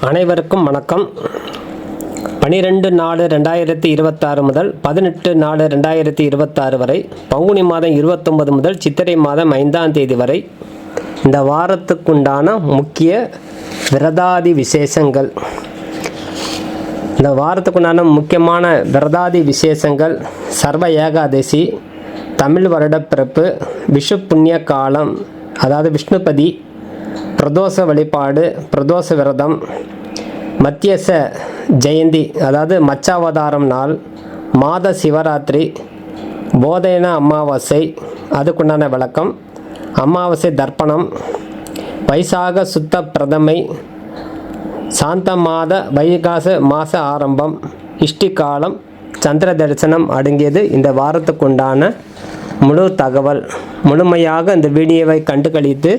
அனைவருக்கும் வணக்கம். 12/4/2026 முதல் 18/4/2026 வரை, பங்குனி மாதம் 29 முதல் சித்திரை மாதம் 5ஆம் தேதி வரை இந்த வாரத்துக்குண்டான முக்கிய விரதாதி விசேஷங்கள். இந்த வாரத்துக்குண்டான முக்கியமான விரதாதி விசேஷங்கள்: சர்வ ஏகாதசி, தமிழ் வருடப்பிறப்பு, விஷு புண்ணிய காலம், அதாவது விஷ்ணுபதி, பிரதோஷ வழிபாடு, பிரதோஷ விரதம், மத்தியச ஜெயந்தி, அதாவது மச்சாவதாரம் நாள், மாத சிவராத்திரி, போதைன அமாவாசை, அதுக்குண்டான விளக்கம், அமாவாசை தர்ப்பணம், வைசாக சுத்த பிரதமை, சாந்த மாத வைகாச மாத ஆரம்பம், இஷ்டி காலம், சந்திர தரிசனம் அடங்கியது இந்த வாரத்துக்குண்டான முழு தகவல். முழுமையாக இந்த வீடியோவை கண்டு கழித்து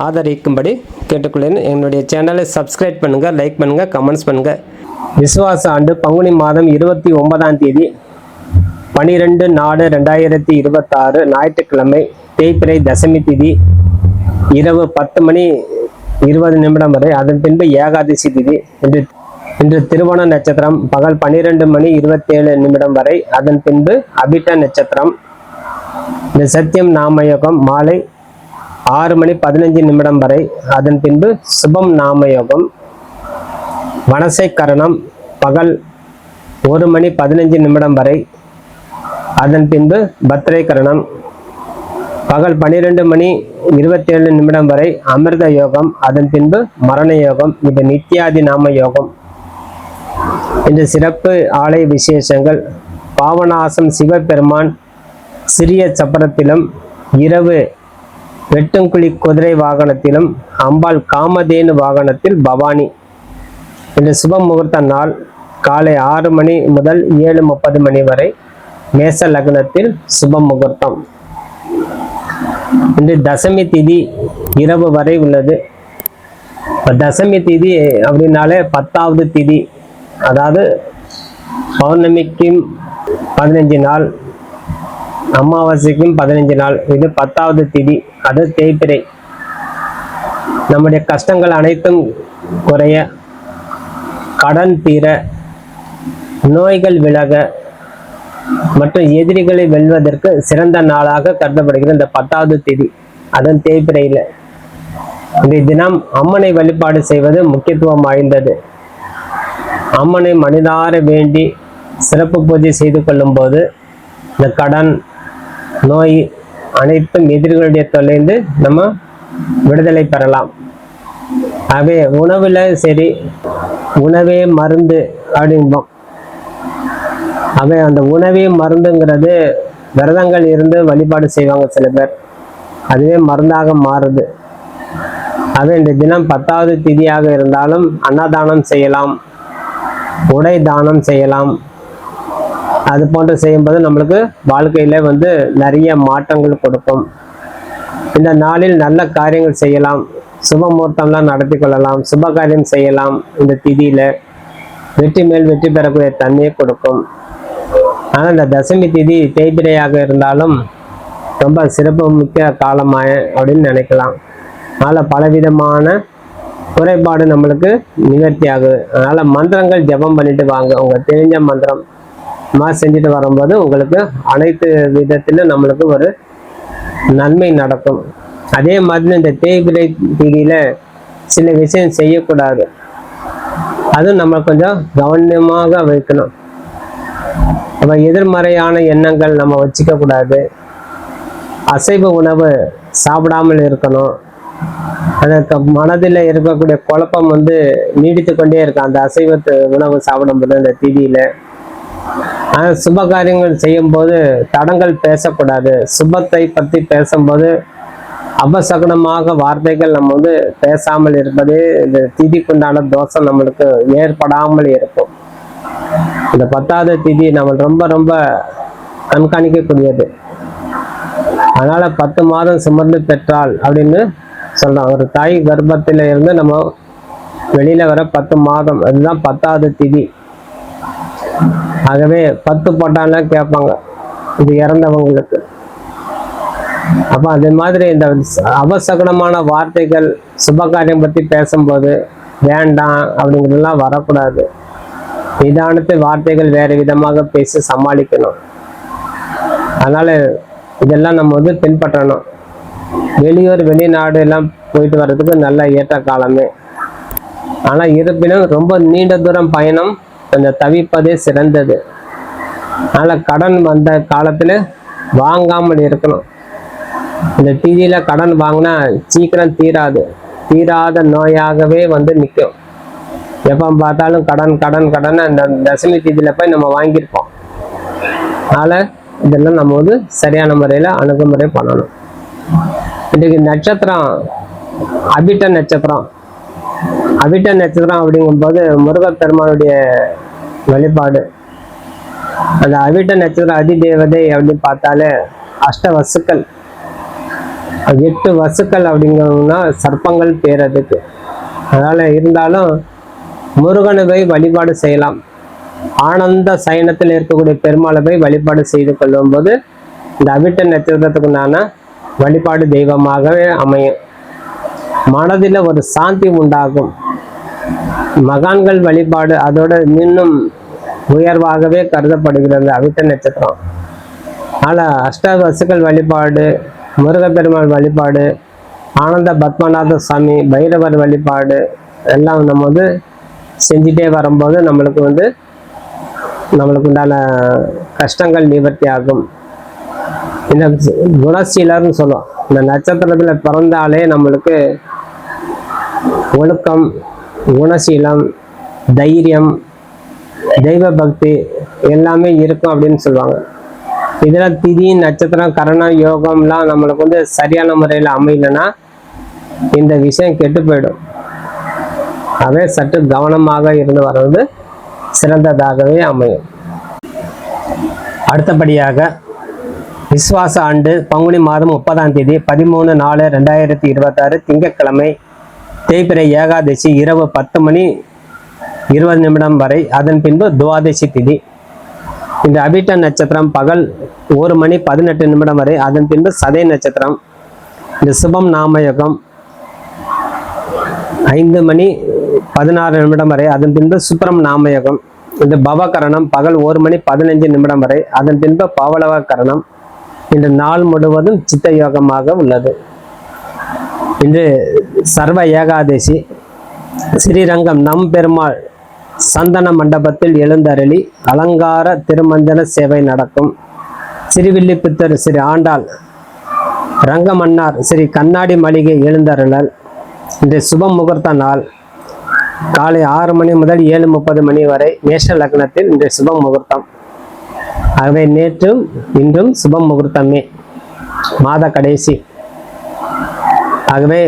ஆதரிக்கும்படி கேட்டுக்கொள்ளேன். என்னுடைய சேனலை சப்ஸ்கிரைப் பண்ணுங்கள், லைக் பண்ணுங்கள், கமெண்ட்ஸ் பண்ணுங்கள். விசுவாச ஆண்டு பங்குனி மாதம் 29ஆம் தேதி 12/4/2026 ஞாயிற்றுக்கிழமை, தேய்பிறை தசமி திதி, இரவு 10:20 வரை. அதன் பின்பு ஏகாதசி திதி. இன்று திருவோண நட்சத்திரம் பகல் 12:27 வரை. அதன் பின்பு அபிட்ட நட்சத்திரம். இந்த சத்தியம் நாமயோகம் மாலை 6:15 வரை. அதன் பின்பு சுபம் நாமயோகம். வனசை கரணம் பகல் 1:15 வரை. அதன் பின்பு பத்ரை கரணம் பகல் 12:27 வரை. அமிர்த யோகம். அதன் பின்பு மரண யோகம். இது நித்யாதி நாம யோகம். இந்த சிறப்பு ஆலய விசேஷங்கள்: பாவனாசம் சிவபெருமான் சிறிய சப்பரத்திலும், இரவு வெட்டுங்குழி குதிரை வாகனத்திலும், அம்பாள் காமதேனு வாகனத்தில் பவானி. இந்த சுப முகூர்த்த நாள் காலை 6 மணி முதல் 7:30 வரை. மேச லக்னத்தில் சுப முகூர்த்தம். இன்று தசமி திதி இரவு வரை உள்ளது. தசமி திதி அப்படின்னாலே 10வது திதி, அதாவது பௌர்ணமிக்கும் 15 நாள், அமாவாசைக்கும் 15 நாள். இது 10வது திதி, அது தேய்பிறை. நம்முடைய கஷ்டங்கள் அனைத்தும் குறைய, கடன் தீர, நோய்கள் விலக மற்றும் எதிரிகளை வெல்வதற்கு சிறந்த நாளாக கருதப்படுகிற இந்த 10வது திதி, அதன் தேய்பிறையில் இந்த தினம் அம்மனை வழிபாடு செய்வது முக்கியத்துவம் வாய்ந்தது. அம்மனை மனிதார வேண்டி சிறப்பு பூஜை செய்து கொள்ளும் போது இந்த கடன், நோய் அனைத்தும் எதிரிகளுடைய தொலைந்து நம்ம விடுதலை பெறலாம். ஆகவே உணவுல சரி, உணவே மருந்து அப்படின்போம். ஆகவே அந்த உணவே மருந்துங்கிறது விரதங்கள் இருந்து வழிபாடு செய்வாங்க சில பேர், அதுவே மருந்தாக மாறுது. ஆகவே இந்த தினம் 10வது திதியாக இருந்தாலும் அன்னதானம் செய்யலாம், உடை தானம் செய்யலாம். அது போன்று செய்யும்போது நம்மளுக்கு வாழ்க்கையில நிறைய மாற்றங்கள் கொடுக்கும். இந்த நாளில் நல்ல காரியங்கள் செய்யலாம், சுப முகூர்த்தம்லாம் நடத்தி கொள்ளலாம், சுப காரியம் செய்யலாம். இந்த திதியில வெற்றி மேல் வெற்றி பெறக்கூடிய தன்மையை கொடுக்கும். ஆனால் இந்த தசமி திதி தேய்பிரையாக இருந்தாலும் ரொம்ப சிறப்பு மிக்க காலமாய அப்படின்னு நினைக்கலாம். அதனால் பலவிதமான குறைபாடு நம்மளுக்கு நிவர்த்தி ஆகுது. அதனால மந்திரங்கள் ஜபம் பண்ணிட்டு வாங்க. உங்க தெரிஞ்ச மந்திரம் செஞ்சுட்டு வரும்போது உங்களுக்கு அனைத்து விதத்திலும் நம்மளுக்கு ஒரு நன்மை நடக்கும். அதே மாதிரி இந்த தேய்பிரை திதியில சில விஷயம் செய்யக்கூடாது, அதுவும் நம்ம கொஞ்சம் கவனமாக வைக்கணும். நம்ம எதிர்மறையான எண்ணங்கள் நம்ம வச்சுக்க கூடாது. அசைவ உணவு சாப்பிடாமல் இருக்கணும். அதற்கு மனதில் இருக்கக்கூடிய குழப்பம் நீடித்து கொண்டே இருக்கும் அந்த அசைவ உணவு சாப்பிடும்போது இந்த திதியில. ஆனால் சுப காரியங்கள் செய்யும் போது தடங்கள் பேசக்கூடாது. சுபத்தை பற்றி பேசும்போது அபசகுனமாக வார்த்தைகள் நம்ம பேசாமல் இருப்பது இந்த திதிக்குண்டான தோஷம் நம்மளுக்கு ஏற்படாமல் இருக்கும். இந்த 10வது திதி நம்ம ரொம்ப ரொம்ப கண்காணிக்கக்கூடியது. அதனால 10 மாதம் சுமந்து பெற்றால் அப்படின்னு சொல்றோம். ஒரு தாய் கர்ப்பத்தில இருந்து நம்ம வெளியில வர 10 மாதம், அதுதான் 10வது திதி. ஆகவே 10 போட்டாலும் கேட்பாங்க இது இறந்தவங்களுக்கு. அப்ப அதே மாதிரி இந்த அவசகுணமான வார்த்தைகள் சுபகாரியம் பற்றி பேசும்போது வேண்டாம் அப்படிங்கிறதுலாம் வரக்கூடாது. நிதானத்து வார்த்தைகள் வேறு விதமாக பேசி சமாளிக்கணும். அதனால இதெல்லாம் நம்ம வந்து பின்பற்றணும். வெளியூர் வெளிநாடு எல்லாம் போயிட்டு வர்றதுக்கு நல்ல ஏற்ற காலமே. ஆனால் இருப்பினும் ரொம்ப நீண்ட தூரம் பயணம் கொஞ்சம் தவிர்ப்பதே சிறந்தது. அதனால் கடன் வந்த காலத்தில் வாங்காமல் இருக்கணும். இந்த டிவியில் கடன் வாங்கினா சீக்கிரம் தீராது. தீராத நோயாகவே வந்து நிற்கும். எப்போ பார்த்தாலும் கடன் கடன் கடன் அந்த தசமி தேதியில் போய் நம்ம வாங்கியிருப்போம். அதனால் இதெல்லாம் நம்ம வந்து சரியான முறையில் அணுகுமுறை பண்ணணும். இன்றைக்கு நட்சத்திரம் அபிட்ட நட்சத்திரம். அபிட்ட நட்சத்திரம் அப்படிங்கும்போது முருகப்பெருமானுடைய வழிபாடு. அந்த அபிட்ட நட்சத்திரம் அதிதேவதை அப்படின்னு பார்த்தாலே அஷ்ட வசுக்கள், 8 வசுக்கள் அப்படிங்கன்னா சர்ப்பங்கள் பேர் அதுக்கு. அதனால இருந்தாலும் முருகனை போய் வழிபாடு செய்யலாம். ஆனந்த சயனத்தில் இருக்கக்கூடிய பெருமாளை போய் வழிபாடு செய்து கொள்ளும் போது இந்த அபிட்ட நட்சத்திரத்துக்குண்டான வழிபாடு தெய்வமாகவே அமையும். மனதில் ஒரு சாந்தி உண்டாகும். மகான்கள் வழிபாடு அதோட இன்னும் உயர்வாகவே கருதப்படுகிறது அவிட்ட நட்சத்திரம். அதனால் அஷ்டவசுக்கள் வழிபாடு, முருகப்பெருமாள் வழிபாடு, ஆனந்த பத்மநாத சுவாமி, பைரவர் வழிபாடு எல்லாம் நம்ம வந்து செஞ்சுட்டே வரும்போது நம்மளுக்கு உண்டான கஷ்டங்கள் நிவர்த்தி ஆகும். இந்த குணசீலர்னு சொல்லுவோம். இந்த நட்சத்திரத்தில் பிறந்தாலே நம்மளுக்கு ஒழுக்கம், குணசீலம், தைரியம், தெய்வ பக்தி எல்லாமே இருக்கும் அப்படின்னு சொல்லுவாங்க. இதெல்லாம் திதி, நட்சத்திரம், கரணம், யோகம்லாம் நம்மளுக்கு வந்து சரியான முறையில் அமையலைன்னா இந்த விஷயம் கெட்டு போயிடும். அதே சற்று கவனமாக இருந்து வர்றது சிறந்ததாகவே அமையும். அடுத்தபடியாக விஸ்வாச ஆண்டு பங்குனி மாதம் 30ஆம் தேதி 13/4/2026 திங்கட்கிழமை தேய்பிறை ஏகாதசி இரவு 10:20 வரை. அதன் பின்பு துவாதசி திதி. இந்த அபிட்ட நட்சத்திரம் பகல் 1:18 வரை. அதன் பின்பு சதய நட்சத்திரம். இந்த சுபம் நாமயோகம் 5:16 வரை. அதன் பின்பு சுப்ரம் நாமயோகம். இந்த பவகரணம் பகல் 1:15 வரை. அதன் பின்பு பவளவ கரணம். இன்று நாள் முழுவதும் சித்த யோகமாக உள்ளது. இன்று சர்வ ஏகாதசி. ஸ்ரீரங்கம் நம் பெருமாள் சந்தன மண்டபத்தில் எழுந்தருளி அலங்கார திருமஞ்சன சேவை நடக்கும். சிறுவில்லிபுத்தூர் ஸ்ரீ ஆண்டாள் ரங்கமன்னார் ஸ்ரீ கண்ணாடி மளிகை எழுந்தருளல். இன்று சுப முகூர்த்த நாள். காலை 6 மணி முதல் 7:30 வரை மேஷ லக்னத்தில் இன்று சுப முகூர்த்தம். ஆகவே நேற்றும் இன்றும் சுப முகூர்த்தமே, மாத கடைசி. ஆகவே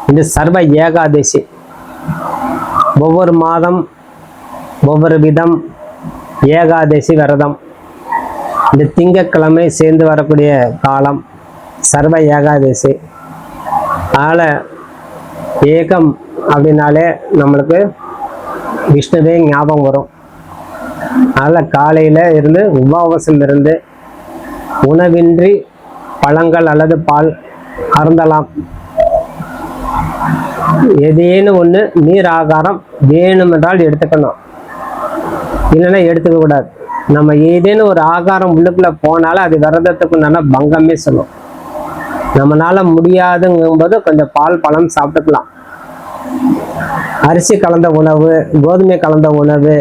இன்று சர்வ ஏகாதசி. ஒவ்வொரு மாதம் ஒவ்வொரு விதம் ஏகாதசி விரதம். இந்த திங்கட்கிழமை சேர்ந்து வரக்கூடிய காலம் சர்வ ஏகாதசி. அதனால் ஏகம் அப்படின்னாலே நம்மளுக்கு விஷ்ணுவே ஞாபகம் வரும். அதனால் காலையில் இருந்து உபவாசம் இருந்து உணவின்றி பழங்கள் அல்லது பால் அருந்தலாம். ஏதேனும் ஒன்று நீர் ஆகாரம் வேணுமென்றால் எடுத்துக்கணும், இல்லைன்னா எடுத்துக்க கூடாது. நம்ம ஏதேனும் ஒரு ஆகாரம் உள்ளுக்குள்ள போனாலும் அது விரதத்துக்குண்டான பங்கமே சொல்லும். நம்மளால முடியாதுங்கும்போது கொஞ்சம் பால் பழம் சாப்பிட்டுக்கலாம். அரிசி கலந்த உணவு, கோதுமை கலந்த உணவு,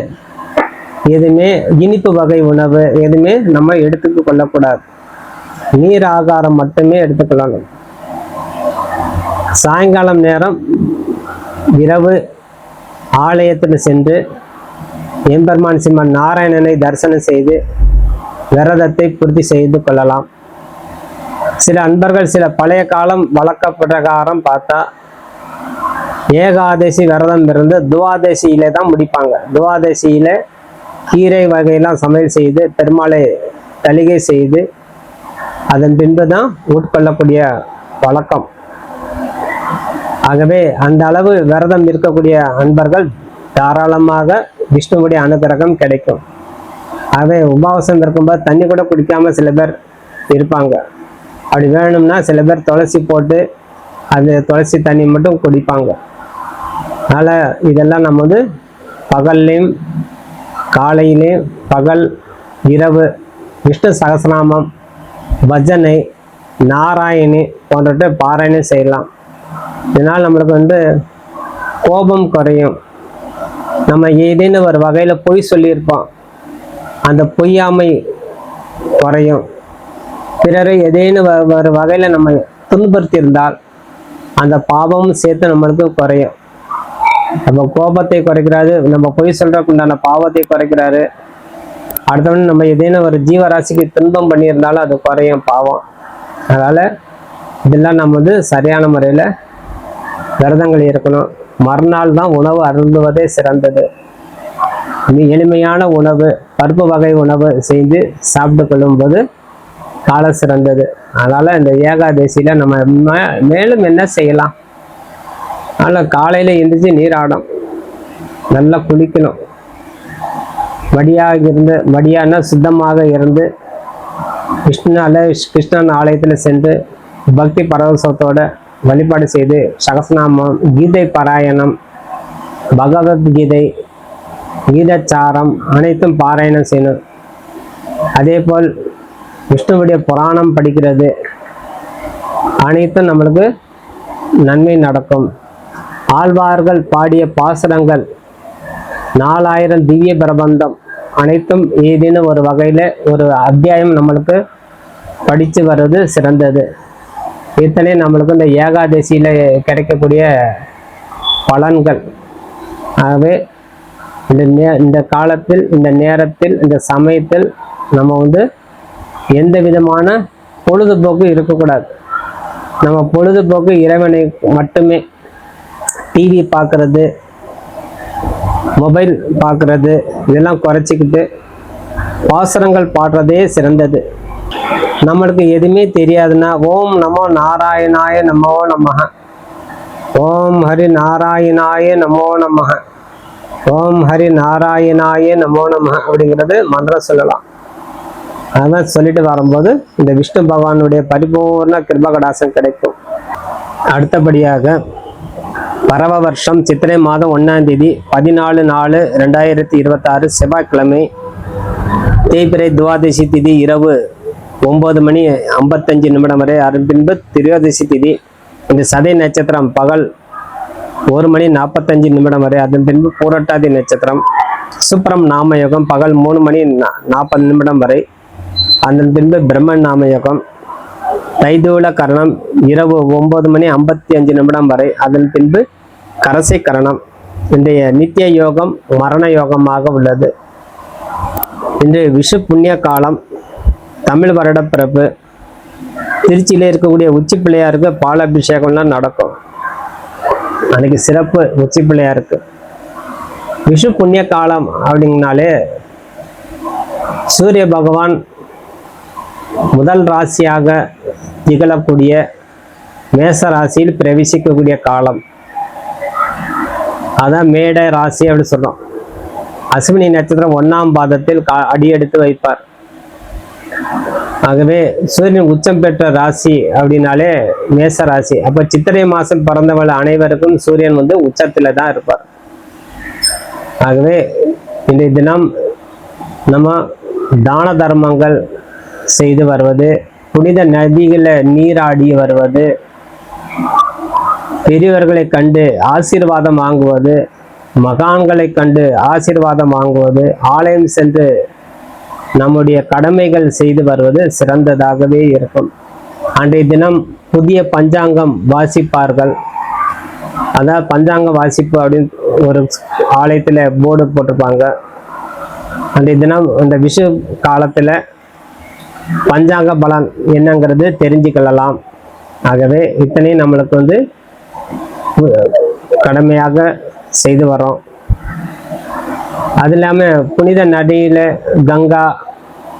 எதுவுமே இனிப்பு வகை உணவு எதுவுமே நம்ம எடுத்துக்க கொள்ளக்கூடாது. நீர் ஆகாரம் மட்டுமே எடுத்துக்கொள்ளணும். சாயங்காலம் நேரம் இரவு ஆலயத்தில் சென்று எம்பெருமான் சிம்மன் நாராயணனை தரிசனம் செய்து விரதத்தை பூர்த்தி செய்து கொள்ளலாம். சில அன்பர்கள் சில பழைய காலம் வழக்க பிரகாரம் பார்த்தா ஏகாதசி விரதம் இருந்து துவாதசியில தான் முடிப்பாங்க. துவாதசியில கீரை வகையெல்லாம் சமையல் செய்து பெருமாளை தலிகை செய்து அதன் பின்பு தான் உட்கொள்ளக்கூடிய வழக்கம். ஆகவே அந்த அளவு விரதம் இருக்கக்கூடிய அன்பர்கள் தாராளமாக விஷ்ணுவுடைய அனுகிரகம் கிடைக்கும். ஆகவே உபவாசம் இருக்கும்போது தண்ணி கூட குடிக்காம சில பேர் இருப்பாங்க. அப்படி வேணும்னா சில பேர் துளசி போட்டு அந்த துளசி தண்ணி மட்டும் குடிப்பாங்க. அதனால் இதெல்லாம் நம்ம வந்து பகல்லையும் காலையிலையும் பகல் இரவு விஷ்ணு சகஸ்ரநாமம், பஜனை, நாராயணி போன்றவற்றை பாராயணம் செய்யலாம். இதனால் நம்மளுக்கு வந்து கோபம் குறையும். நம்ம ஏதேனும் ஒரு வகையில் பொய் சொல்லியிருப்போம், அந்த பொய்யாமை குறையும். பிறரை ஏதேனும் ஒரு வகையில் நம்ம துன்புறுத்தியிருந்தால் அந்த பாவமும் சேர்த்து நம்மளுக்கு குறையும். நம்ம கோபத்தை குறைக்கிறாரு, நம்ம பொய் சொல்றதுக்கு உண்டான பாவத்தை குறைக்கிறாரு. அடுத்தவன் நம்ம ஏதேனும் ஒரு ஜீவராசிக்கு துன்பம் பண்ணியிருந்தாலும் அது குறையும் பாவம். அதனால் இதெல்லாம் நம்ம வந்து சரியான முறையில் விரதங்கள் இருக்கணும். மறுநாள் தான் உணவு அருந்துவதே சிறந்தது. எளிமையான உணவு, பருப்பு வகை உணவு செய்து சாப்பிட்டு கொள்ளும்போது காலம் சிறந்தது. அதனால் இந்த ஏகாதசியில் நம்ம மேலும் என்ன செய்யலாம்? அதனால் காலையில் எழுந்திரிச்சு நீராடும், நல்லா குளிக்கணும், மடியான சுத்தமாக இருந்து கிருஷ்ணன் ஆலயத்தில் சென்று பக்தி பரவசத்தோட வழிபாடு செய்து சகஸ்ரநாமம், கீதை பாராயணம், பகவத்கீதை, கீதச்சாரம் அனைத்தும் பாராயணம் செய்யணும். அதே போல் விஷ்ணுவுடைய புராணம் படிக்கிறது, அனைத்தும் நம்மளுக்கு நன்மை நடக்கும். ஆழ்வார்கள் பாடிய பாசுரங்கள், 4000 திவ்ய பிரபந்தம் அனைத்தும் ஏதேனும் ஒரு வகையில் ஒரு அத்தியாயம் நம்மளுக்கு படித்து வர்றது சிறந்தது. இத்தனை நம்மளுக்கு இந்த ஏகாதசியில் கிடைக்கக்கூடிய பலன்கள். ஆகவே இந்த காலத்தில், இந்த நேரத்தில், இந்த சமயத்தில் நம்ம வந்து எந்த விதமான பொழுதுபோக்கு இருக்கக்கூடாது. நம்ம பொழுதுபோக்கு இறைவனை மட்டுமே. டிவி பார்க்கறது, மொபைல் பார்க்கறது இதெல்லாம் குறைச்சிக்கிட்டு பாசுரங்கள் பாடுறதே சிறந்தது. நம்மளுக்கு எதுவுமே தெரியாதுன்னா ஓம் நமோ நாராயணாய நமோ நமஹ, ஓம் ஹரி நாராயணாய நமோ நமஹ, ஓம் ஹரி நாராயணாய நமோ நமஹ அப்படிங்கிறது மந்திரம் சொல்லலாம். அதான் சொல்லிட்டு வரும்போது இந்த விஷ்ணு பகவானுடைய பரிபூர்ண கிருபகடாசம் கிடைக்கும். அடுத்தபடியாக பரவ வருஷம் சித்திரை மாதம் 1ஆம் தேதி 14/4/2026 செவ்வாய்க்கிழமை, தேய்பிறை துவாதசி திதி இரவு 9:55 வரை, அதன் பின்பு திரியோதசி திதி. இந்த சதை நட்சத்திரம் பகல் 1:45 வரை, அதன் பின்பு பூரட்டாதி நட்சத்திரம். சுப்ரம் நாமயோகம் பகல் 3:40 வரை, அதன் பின்பு பிரம்மன் நாமயோகம். தைதூல கரணம் இரவு 9:55 வரை, அதன் பின்பு கரசை கரணம். இன்றைய நித்திய யோகம் மரண யோகமாக உள்ளது. இன்று விஷு புண்ணிய காலம், தமிழ் வருட பிறப்பு. திருச்சியில இருக்கக்கூடிய உச்சி பிள்ளையாருக்கு பால் அபிஷேகம்லாம் நடக்கும். அன்னைக்கு சிறப்பு உச்சி பிள்ளையாருக்கு. விஷு புண்ணிய காலம் அப்படிங்கனாலே சூரிய பகவான் முதல் ராசியாக திகழக்கூடிய மேச ராசியில் பிரவேசிக்கக்கூடிய காலம். அதான் மேட ராசி அப்படின்னு சொல்றோம். அஸ்வினி நட்சத்திரம் 1ஆம் பாதத்தில் அடியெடுத்து வைப்பார். ஆகவே சூரியன் உச்சம் பெற்ற ராசி அப்படின்னாலே மேச ராசி. அப்ப சித்திரை மாசம் பிறந்தவள் அனைவருக்கும் சூரியன் வந்து உச்சத்துல தான் இருப்பார். ஆகவே இன்றைய தினம் நம்ம தான தர்மங்கள் செய்து வருவது, புனித நதிகளை நீராடி வருவது, பெரியவர்களை கண்டு ஆசீர்வாதம் வாங்குவது, மகான்களை கண்டு ஆசீர்வாதம் வாங்குவது, ஆலயம் சென்று நம்முடைய கடமைகள் செய்து வருவது சிறந்ததாகவே இருக்கும். அன்றைய தினம் புதிய பஞ்சாங்கம் வாசிப்பார்கள். அதான் பஞ்சாங்க வாசிப்பு அப்படின்னு ஒரு ஆலயத்தில் போர்டு போட்டிருப்பாங்க. அன்றைய தினம் இந்த விஷு காலத்தில் பஞ்சாங்க பலன் என்னங்கிறது தெரிஞ்சுக்கொள்ளலாம். ஆகவே இத்தனையும் நம்மளுக்கு வந்து கடமையாக செய்து வரோம். அது இல்லாமல் புனித நதியில் கங்கா,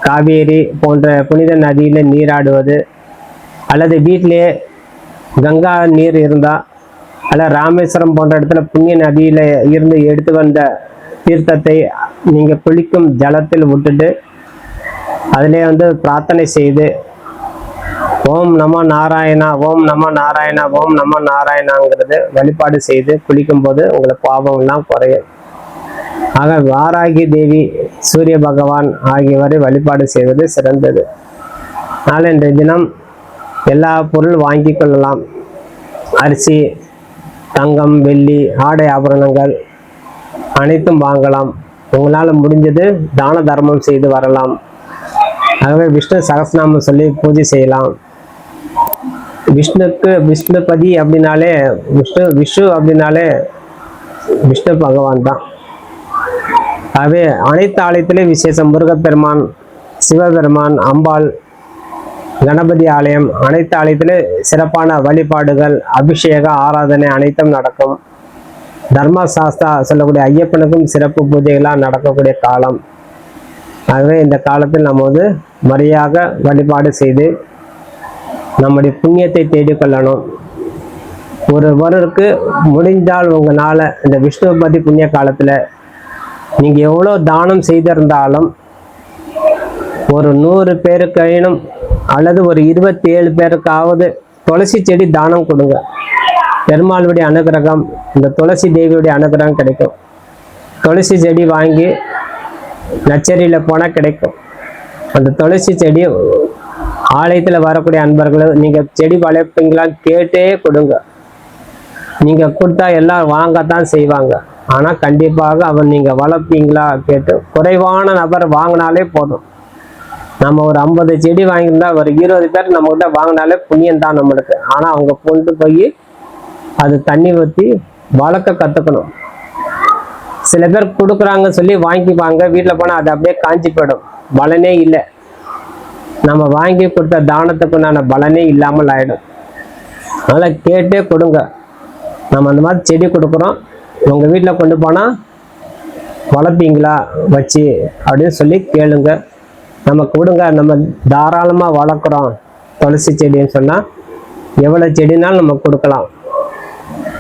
காவேரி போன்ற புனித நதியில் நீராடுவது, அல்லது வீட்டிலே கங்கா நீர் இருந்தால், அல்ல ராமேஸ்வரம் போன்ற இடத்துல புண்ணிய நதியில் இருந்து எடுத்து வந்த தீர்த்தத்தை நீங்கள் குளிக்கும் ஜலத்தில் விட்டுட்டு அதிலே வந்து பிரார்த்தனை செய்து ஓம் நமோ நாராயணா, ஓம் நமோ நாராயணா, ஓம் நமோ நாராயணாங்கிறது வழிபாடு செய்து குளிக்கும் போது உங்களுக்கு பாவம் எல்லாம் குறையும். ஆக வாராகி தேவி, சூரிய பகவான் ஆகியவரை வழிபாடு செய்வது சிறந்தது. அதனால் இன்றைய தினம் எல்லா பொருள் வாங்கி கொள்ளலாம். அரிசி, தங்கம், வெள்ளி, ஆடை ஆபரணங்கள் அனைத்தும் வாங்கலாம். உங்களால் முடிஞ்சது தான தர்மம் செய்து வரலாம். ஆகவே விஷ்ணு சகஸ்ரநாமம் சொல்லி பூஜை செய்யலாம். விஷ்ணுபதி அப்படின்னாலே விஷ்ணு அப்படின்னாலே விஷ்ணு பகவான் தான். ஆகவே அனைத்து ஆலயத்திலே விசேஷம். முருகப்பெருமான், சிவபெருமான், அம்பாள், கணபதி ஆலயம், அனைத்து ஆலயத்திலே சிறப்பான வழிபாடுகள், அபிஷேக ஆராதனை அனைத்தும் நடக்கும். தர்மசாஸ்திரா சொல்லக்கூடிய ஐயப்பனுக்கும் சிறப்பு பூஜைகளாக நடக்கக்கூடிய காலம். ஆகவே இந்த காலத்தில் நம்ம முறையாக வழிபாடு செய்து நம்முடைய புண்ணியத்தை தேடிக்கொள்ளணும். ஒருவருக்கு முடிந்தால் உங்களால் இந்த விஷ்ணுபதி புண்ணிய காலத்தில் நீங்கள் எவ்வளோ தானம் செய்திருந்தாலும் ஒரு 100 பேருக்கையினும் அல்லது ஒரு 27 பேருக்காவது துளசி செடி தானம் கொடுங்க. பெருமாளுடைய அனுகிரகம், இந்த துளசி தேவியுடைய அனுகிரகம் கிடைக்கும். துளசி செடி வாங்கி நச்சரியில் போனால் கிடைக்கும். அந்த துளசி செடி ஆலயத்தில் வரக்கூடிய அன்பர்கள், நீங்கள் செடி வளர்ப்பீங்களா கேட்டே கொடுங்க. நீங்கள் கொடுத்தா எல்லாம் வாங்கத்தான் செய்வாங்க. ஆனால் கண்டிப்பாக அவன் நீங்கள் வளர்ப்பீங்களா கேட்டு குறைவான நபர் வாங்கினாலே போதும். நம்ம ஒரு 50 செடி வாங்கியிருந்தா ஒரு 20 பேர் நம்மகிட்ட வாங்கினாலே புண்ணியம் தான் நம்மளுக்கு. ஆனால் அவங்க கொண்டு போய் அது தண்ணி ஊற்றி வளர்க்க கற்றுக்கணும். சில பேர் கொடுக்குறாங்கன்னு சொல்லி வாங்கிப்பாங்க, வீட்டில் போனால் அது அப்படியே காஞ்சி போயிடும், பலனே இல்லை. நம்ம வாங்கி கொடுத்த தானத்துக்குண்டான பலனே இல்லாமல் ஆகிடும். அதனால் கேட்டே கொடுங்க. நம்ம அந்த மாதிரி செடி கொடுக்குறோம், உங்கள் வீட்டில் கொண்டு போனால் வளர்ப்பீங்களா வச்சு அப்படின்னு சொல்லி கேளுங்க. நம்ம கொடுங்க. நம்ம தாராளமாக வளர்க்குறோம் துளசி செடின்னு சொன்னால் எவ்வளோ செடினாலும் நம்ம கொடுக்கலாம்.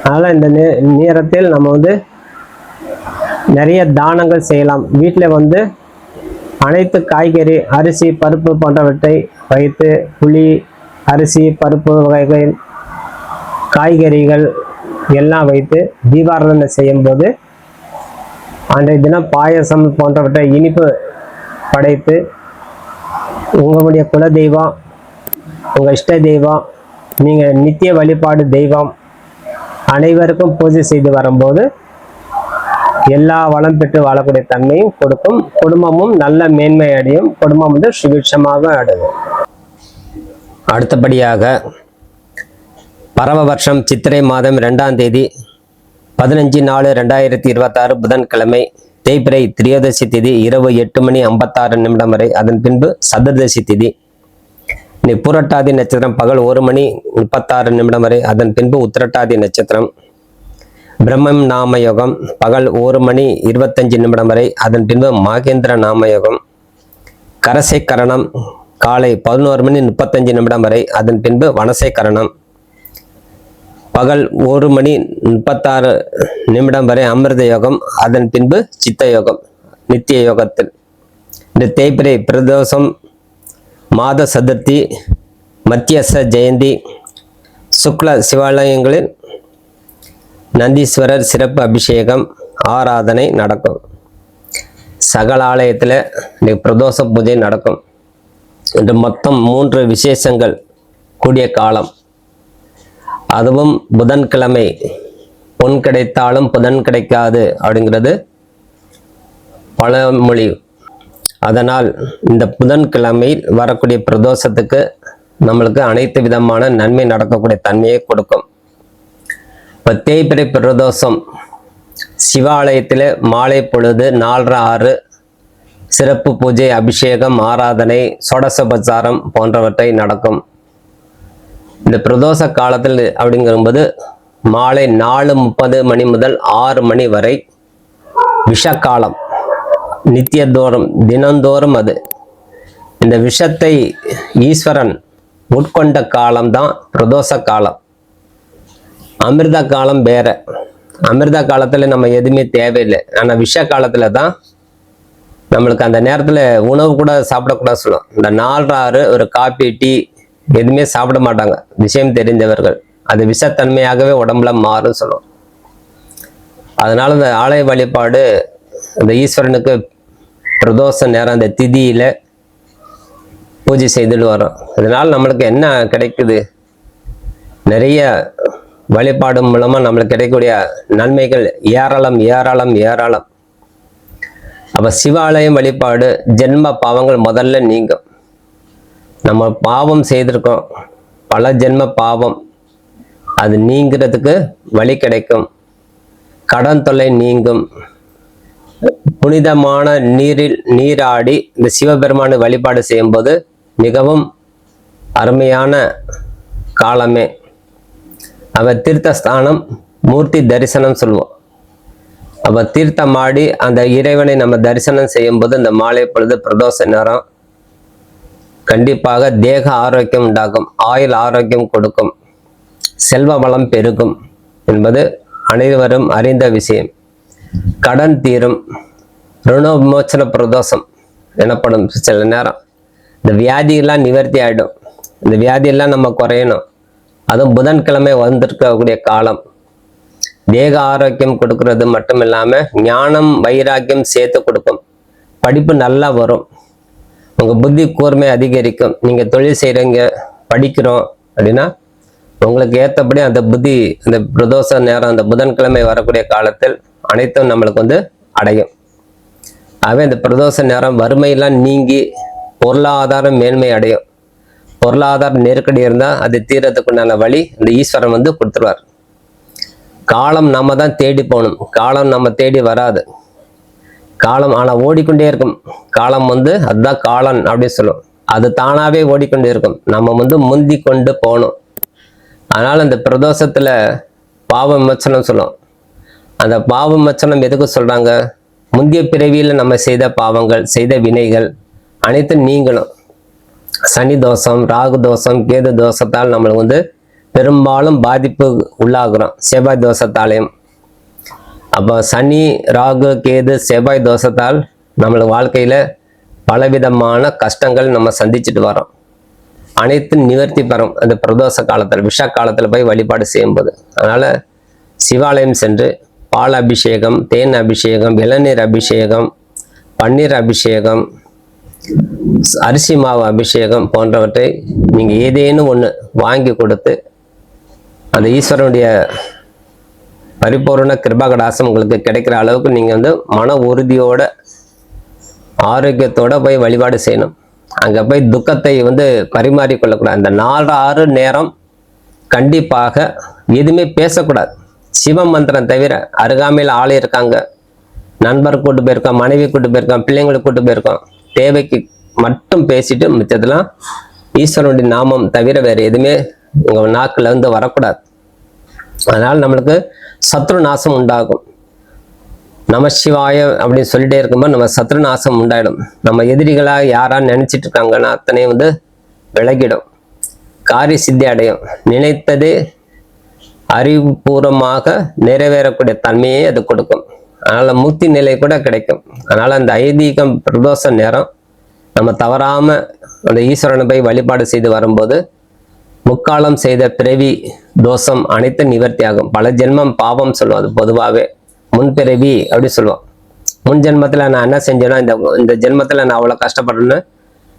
அதனால் இந்த நேரத்தில் நம்ம நிறைய தானங்கள் செய்யலாம். வீட்டில் அனைத்து காய்கறி, அரிசி, பருப்பு போன்றவற்றை வைத்து புளி, அரிசி, பருப்பு வகைகள், காய்கறிகள் எல்லாம் வைத்து தீபாராதனை செய்யும்போது அன்றைய தினம் பாயசம் போன்றவற்றை இனிப்பு படைத்து உங்களுடைய குல தெய்வம், உங்கள் இஷ்ட தெய்வம், நீங்கள் நித்திய வழிபாடு தெய்வம் அனைவருக்கும் பூஜை செய்து வரும்போது எல்லா வளம் பெற்று வாழக்கூடிய தன்மையும் கொடுக்கும். குடும்பமும் நல்ல மேன்மை அடையும். குடும்பம் சுபிட்சமாக அடையும். அடுத்தபடியாக பரவ வருஷம் சித்திரை மாதம் 2ஆம் தேதி 15/4/2026 புதன்கிழமை, தேய்பிறை திரியோதசி திதி இரவு 8:56 வரை. அதன் பின்பு சதுர்தசி திதி. புரட்டாதி நட்சத்திரம் பகல் 1:36 வரை. அதன் பின்பு உத்திரட்டாதி நட்சத்திரம். பிரம்மம் நாமயோகம் பகல் 1:25 வரை. அதன் பின்பு மாகேந்திர நாமயோகம். கரசை கரணம் காலை 11:35 வரை. அதன் பின்பு வனசை கரணம் பகல் 1:36 வரை. அமிர்த யோகம். அதன் பின்பு சித்த யோகம் நித்திய யோகத்தில். இந்த தேய்பிரை பிரதோஷம், மாத சதுர்த்தி, மத்தியச ஜெயந்தி, சுக்ல சிவாலயங்களில் நந்தீஸ்வரர் சிறப்பு அபிஷேகம் ஆராதனை நடக்கும். சகல ஆலயத்தில் இன்னைக்கு பிரதோஷ பூஜை நடக்கும். இன்று மொத்தம் 3 விசேஷங்கள் கூடிய காலம். அதுவும் புதன்கிழமை. பொன் கிடைத்தாலும் புதன் கிடைக்காது அப்படிங்கிறது பழமொழி. அதனால் இந்த புதன்கிழமையில் வரக்கூடிய பிரதோஷத்துக்கு நம்மளுக்கு அனைத்து விதமான நன்மை நடக்கக்கூடிய தன்மையை கொடுக்கும். இப்போ தேய்பிறை பிரதோஷம் சிவாலயத்தில் மாலை பொழுது 4:30 சிறப்பு பூஜை, அபிஷேகம், ஆராதனை, சோடசோபச்சாரம் போன்றவற்றை நடக்கும். இந்த பிரதோஷ காலத்தில் அப்படிங்கும்போது மாலை 4:30 முதல் 6 மணி வரை விஷக்காலம். நித்தியதோறும் தினந்தோறும் அது. இந்த விஷத்தை ஈஸ்வரன் உட்கொண்ட காலம்தான் பிரதோஷ காலம். அமிர்த காலம் வேற. அமிர்த காலத்தில் நம்ம எதுவுமே தேவையில்லை. ஆனால் விஷ காலத்தில் தான் நம்மளுக்கு அந்த நேரத்தில் உணவு கூட சாப்பிடக்கூடாது சொல்லும். இந்த 4:30 ஒரு காப்பி, டீ எதுவுமே சாப்பிட மாட்டாங்க, விஷயம் தெரிந்தவர்கள். அது விஷத்தன்மையாகவே உடம்புல மாறும் சொல்லும். அதனால இந்த ஆலய வழிபாடு, அந்த ஈஸ்வரனுக்கு பிரதோஷ நேரம் அந்த திதியில பூஜை செய்துட்டு வரோம். அதனால நம்மளுக்கு என்ன கிடைக்குது? நிறைய வழிபாடு மூலமா நம்மளுக்கு கிடைக்கக்கூடிய நன்மைகள் ஏராளம் ஏராளம் ஏராளம். அப்ப சிவாலயம் வழிபாடு ஜென்ம பாவங்கள் முதல்ல நீங்கும். நம்ம பாவம் செய்திருக்கோம், பல ஜென்ம பாவம், அது நீங்கிறதுக்கு வழி கிடைக்கும். கடன் தொல்லை நீங்கும். புனிதமான நீரில் நீராடி இந்த சிவபெருமானை வழிபாடு செய்யும்போது மிகவும் அருமையான காலமே. அவன் தீர்த்தஸ்தானம், மூர்த்தி தரிசனம் சொல்லுவோம். அப்ப தீர்த்தமாடி அந்த இறைவனை நம்ம தரிசனம் செய்யும்போது இந்த மாலை பொழுது பிரதோஷ நேரம் கண்டிப்பாக தேக ஆரோக்கியம் உண்டாகும், ஆயுள் ஆரோக்கியம் கொடுக்கும், செல்வ வளம் பெருகும் என்பது அனைவரும் அறிந்த விஷயம். கடன் தீரும். ருண விமோச்சன பிரதோஷம் எனப்படும். சில நேரம் இந்த வியாதியெல்லாம் நிவர்த்தி ஆகிடும். இந்த வியாதியெல்லாம் நம்ம குறையணும். அதுவும் புதன்கிழமை வந்திருக்கக்கூடிய காலம். தேக ஆரோக்கியம் கொடுக்கறது மட்டும் இல்லாமல் ஞானம் வைராக்கியம் சேர்த்து கொடுக்கும். படிப்பு நல்லா வரும். உங்கள் புத்தி கூர்மை அதிகரிக்கும். நீங்கள் தொழில் செய்கிறீங்க, படிக்கிறோம் அப்படின்னா உங்களுக்கு ஏற்றபடி அந்த புத்தி, அந்த பிரதோஷ நேரம், அந்த புதன்கிழமை வரக்கூடிய காலத்தில் அனைத்தும் நம்மளுக்கு அடையும். ஆகவே இந்த பிரதோஷ நேரம் வறுமையெல்லாம் நீங்கி பொருளாதாரம் மேன்மை அடையும். பொருளாதார நெருக்கடி இருந்தால் அது தீரத்துக்குண்டான வழி இந்த ஈஸ்வரன் கொடுத்துருவார். காலம் நம்ம தான் தேடி போகணும். காலம் நம்ம தேடி வராது. காலம் ஆனால் ஓடிக்கொண்டே இருக்கும். காலம் அதுதான் காலன் அப்படின்னு சொல்லும். அது தானாகவே ஓடிக்கொண்டே இருக்கும். நம்ம முந்தி கொண்டு போகணும். அதனால் இந்த பிரதோஷத்தில் பாவ விமோச்சனம் சொல்லும். அந்த பாவ விமோச்சனம் எதுக்கு சொல்கிறாங்க? முந்தைய பிறவியில் நம்ம செய்த பாவங்கள், செய்த வினைகள் அனைத்தும் நீங்களும். சனி தோஷம், ராகு தோஷம், கேது தோஷத்தால் நம்மளுக்கு பெரும்பாலும் பாதிப்பு உள்ளாகிறோம். செவ்வாய் தோஷத்தாலையும். அப்போ சனி, ராகு, கேது, செவ்வாய் தோஷத்தால் நம்மளுக்கு வாழ்க்கையில் பலவிதமான கஷ்டங்கள் நம்ம சந்திச்சுட்டு வரோம். அனைத்தும் நிவர்த்தி பெறும் அந்த பிரதோஷ காலத்தில், விஷ காலத்தில் போய் வழிபாடு செய்யும்போது. அதனால் சிவாலயம் சென்று பால் அபிஷேகம், தேன் அபிஷேகம், இளநீர் அபிஷேகம், பன்னீர் அபிஷேகம், அரிசி மாவு அபிஷேகம் போன்றவற்றை நீங்கள் ஏதேனும் ஒன்று வாங்கி கொடுத்து அந்த ஈஸ்வரனுடைய பரிபூர்ண கிருபாகடாசம் உங்களுக்கு கிடைக்கிற அளவுக்கு நீங்கள் மன உறுதியோட ஆரோக்கியத்தோட போய் வழிபாடு செய்யணும். அங்கே போய் துக்கத்தை பரிமாறிக்கொள்ளக்கூடாது. அந்த 4-6 நேரம் கண்டிப்பாக எதுவுமே பேசக்கூடாது. சிவ மந்திரம் தவிர. அருகாமையில் ஆள் இருக்காங்க, நண்பர் கூட்டு போயிருக்கான், மனைவி கூட்டு போயிருக்கான், பிள்ளைங்களை கூட்டு போயிருக்கான், தேவைக்கு மட்டும் பேசிட்டு மிச்சத்தெல்லாம் ஈஸ்வரனுடைய நாமம் தவிர வேறு எதுவுமே உங்கள் நாக்கில் வரக்கூடாது. அதனால் நம்மளுக்கு சத்ரு நாசம் உண்டாகும். நம சிவாய அப்படின்னு சொல்லிட்டே இருக்கும்போது நம்ம சத்ரு நாசம் உண்டாயிடும். நம்ம எதிரிகளாக யாரான்னு நினைச்சிட்டு இருக்காங்கன்னா அத்தனையும் விலகிடும். காரிய சித்தி அடையும். நினைத்தது அறிவுபூர்வமாக நிறைவேறக்கூடிய தன்மையை அது கொடுக்கும். அதனால முக்தி நிலை கூட கிடைக்கும். அதனால அந்த ஐதீகம் பிரதோஷ நேரம் நம்ம தவறாம அந்த ஈஸ்வரனை போய் வழிபாடு செய்து வரும்போது முக்காலம் செய்த பிறவி தோஷம் அனைத்தும் நிவர்த்தி ஆகும். பல ஜென்மம் பாவம் சொல்லுவோம். அது பொதுவாகவே முன்பிறவி அப்படி சொல்லுவோம். முன் ஜென்மத்தில் நான் என்ன செஞ்சேன்னா இந்த ஜென்மத்தில் நான் அவ்வளோ கஷ்டப்படுறேன்னு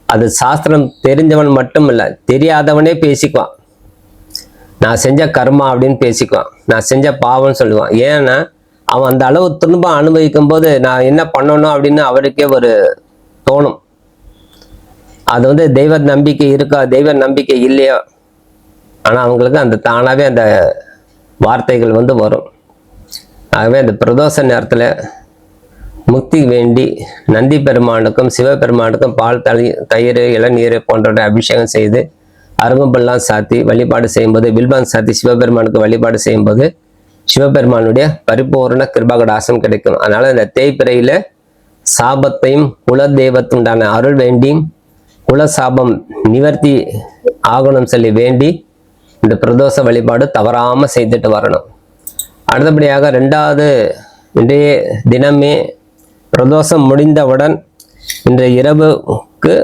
அது சாஸ்திரம் தெரிஞ்சவன் மட்டும் இல்லை, தெரியாதவனே பேசிக்குவான். நான் செஞ்ச கர்மா அப்படின்னு பேசிக்குவான். நான் செஞ்ச பாவம்னு சொல்லுவான். ஏன்னா அவன் அந்த அளவு துன்பம் அனுபவிக்கும் போது நான் என்ன பண்ணணும் அப்படின்னு அவருக்கே ஒரு தோணும். அது தெய்வ நம்பிக்கை இருக்கா, தெய்வ நம்பிக்கை இல்லையோ, ஆனால் அவங்களுக்கு அந்த தானாகவே அந்த வார்த்தைகள் வரும். ஆகவே அந்த பிரதோஷ நேரத்தில் முக்தி வேண்டி நந்தி பெருமானுக்கும் சிவபெருமானுக்கும் பால் தயிர் இளநீர் போன்றவற்றை அபிஷேகம் செய்து அருகம்பெல்லாம் சாத்தி வழிபாடு செய்யும்போது, வில்வம் சாத்தி சிவபெருமானுக்கு வழிபாடு செய்யும்போது சிவபெருமானுடைய பரிபூர்ண கிருபாகடாசம் கிடைக்கும். அதனால இந்த தேய்பிறையில சாபத்தையும் குல தெய்வத்துண்டான அருள் வேண்டி குல சாபம் நிவர்த்தி ஆகணும் சொல்லி வேண்டி இந்த பிரதோஷ வழிபாடு தவறாம செய்துட்டு வரணும். அடுத்தபடியாக 2வது இன்றைய தினமே பிரதோஷம் முடிந்தவுடன் இன்றைய இரவுக்கு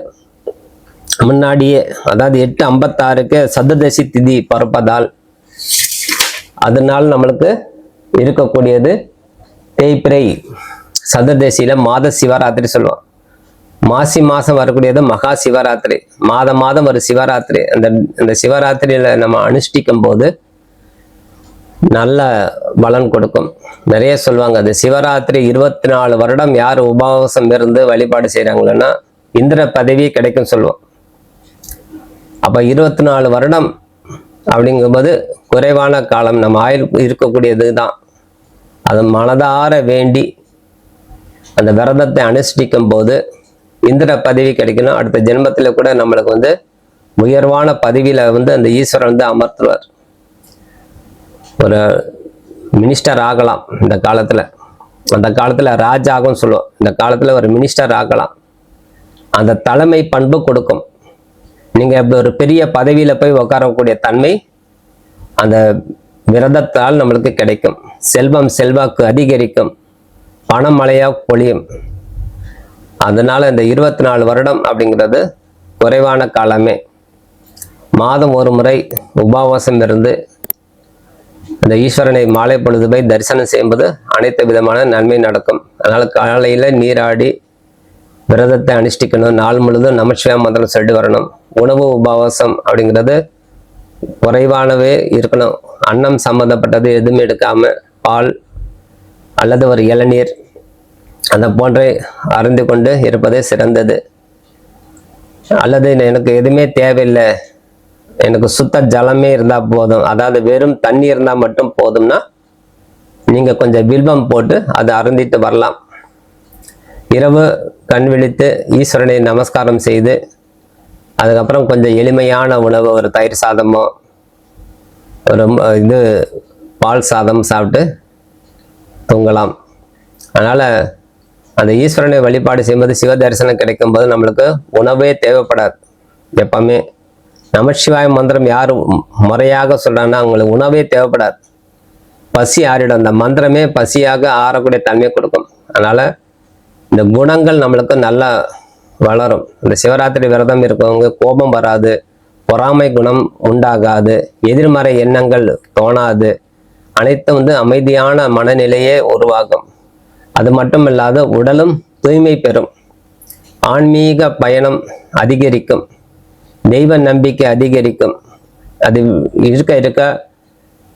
முன்னாடியே, அதாவது 8:56க்கு சதுர்தசி திதி பிறப்பதால் அதனால் நம்மளுக்கு இருக்கக்கூடியது தேய்பிறை சதுர்தசியில மாத சிவராத்திரி சொல்லுவோம். மாசி மாசம் வரக்கூடியது மகா சிவராத்திரி. மாதம் ஒரு சிவராத்திரி. அந்த சிவராத்திரியில நம்ம அனுஷ்டிக்கும் போது நல்ல பலன் கொடுக்கும். நிறைய சொல்லுவாங்க, அது சிவராத்திரி 24 வருடம் யார் உபவாசம் இருந்து வழிபாடு செய்யறாங்கன்னா இந்திர பதவி கிடைக்கும் சொல்லுவோம். அப்ப 24 வருடம் அப்படிங்கும்போது குறைவான காலம் நம்ம ஆயுள் இருக்கக்கூடியது தான். அது மனதார வேண்டி அந்த விரதத்தை அனுஷ்டிக்கும் போது இந்திர பதவி கிடைக்கணும். அடுத்த ஜென்மத்துல கூட நம்மளுக்கு உயர்வான பதவியில அந்த ஈஸ்வரன் அமர்த்துவார். ஒரு மினிஸ்டர் ஆகலாம் இந்த காலத்துல. அந்த காலத்துல ராஜாகவும் சொல்லுவோம். இந்த காலத்துல ஒரு மினிஸ்டர் ஆகலாம். அந்த தலைமை பண்பு கொடுக்கும். நீங்க ஒரு பெரிய பதவியில போய் உட்காரக்கூடிய தன்மை அந்த விரதத்தால் நம்மளுக்கு கிடைக்கும். செல்வம் செல்வாக்கு அதிகரிக்கும். பணம் மழையா பொழியும். அதனால இந்த 24 வருடம் அப்படிங்கிறது குறைவான காலமே. மாதம் ஒரு முறை உபவாசம் இருந்து அந்த ஈஸ்வரனை மாலை பொழுது போய் தரிசனம் செய்யும்போது அனைத்து விதமான நன்மை நடக்கும். அதனால காலையில நீராடி விரதத்தை அனுஷ்டிக்கணும். நாள் முழுதும் நமச்சிவாய மந்திரம் சொல்லிட்டு வரணும். உணவு உபவாசம் அப்படிங்கிறது குறைவானவே இருக்கணும். அன்னம் சம்பந்தப்பட்டது எதுவுமே எடுக்காம பால் அல்லது ஒரு இளநீர் அந்த போன்ற அருந்து கொண்டு இருப்பதே சிறந்தது. அல்லது எனக்கு எதுவுமே தேவையில்லை, எனக்கு சுத்த ஜலமே இருந்தா போதும், அதாவது வெறும் தண்ணி இருந்தா மட்டும் போதும்னா நீங்க கொஞ்சம் வில்வம் போட்டு அதை அருந்திட்டு வரலாம். இரவு கண் விழித்து ஈஸ்வரனை நமஸ்காரம் செய்து அதுக்கப்புறம் கொஞ்சம் எளிமையான உணவு, ஒரு தயிர் சாதமோ ஒரு பால் சாதம் சாப்பிட்டு தூங்கலாம். அதனால அந்த ஈஸ்வரனை வழிபாடு செய்யும்போது சிவ தரிசனம் கிடைக்கும் போது நம்மளுக்கு உணவே தேவைப்படாது. எப்பவுமே நமச்சிவாய மந்திரம் யார் முறையாக சொல்றாங்கன்னா அவங்களுக்கு உணவே தேவைப்படாது. பசி ஆறிடும். அந்த மந்திரமே பசியாக ஆறக்கூடிய தன்மை கொடுக்கும். அதனால இந்த குணங்கள் நம்மளுக்கு நல்லா வளரும். இந்த சிவராத்திரி விரதம் இருக்கவங்க கோபம் வராது, பொறாமை குணம் உண்டாகாது, எதிர்மறை எண்ணங்கள் தோணாது, அனைத்தும் அமைதியான மனநிலையே உருவாகும். அது மட்டும் இல்லாத உடலும் தூய்மை பெறும், ஆன்மீக பயணம் அதிகரிக்கும், தெய்வ நம்பிக்கை அதிகரிக்கும். அது இருக்க இருக்க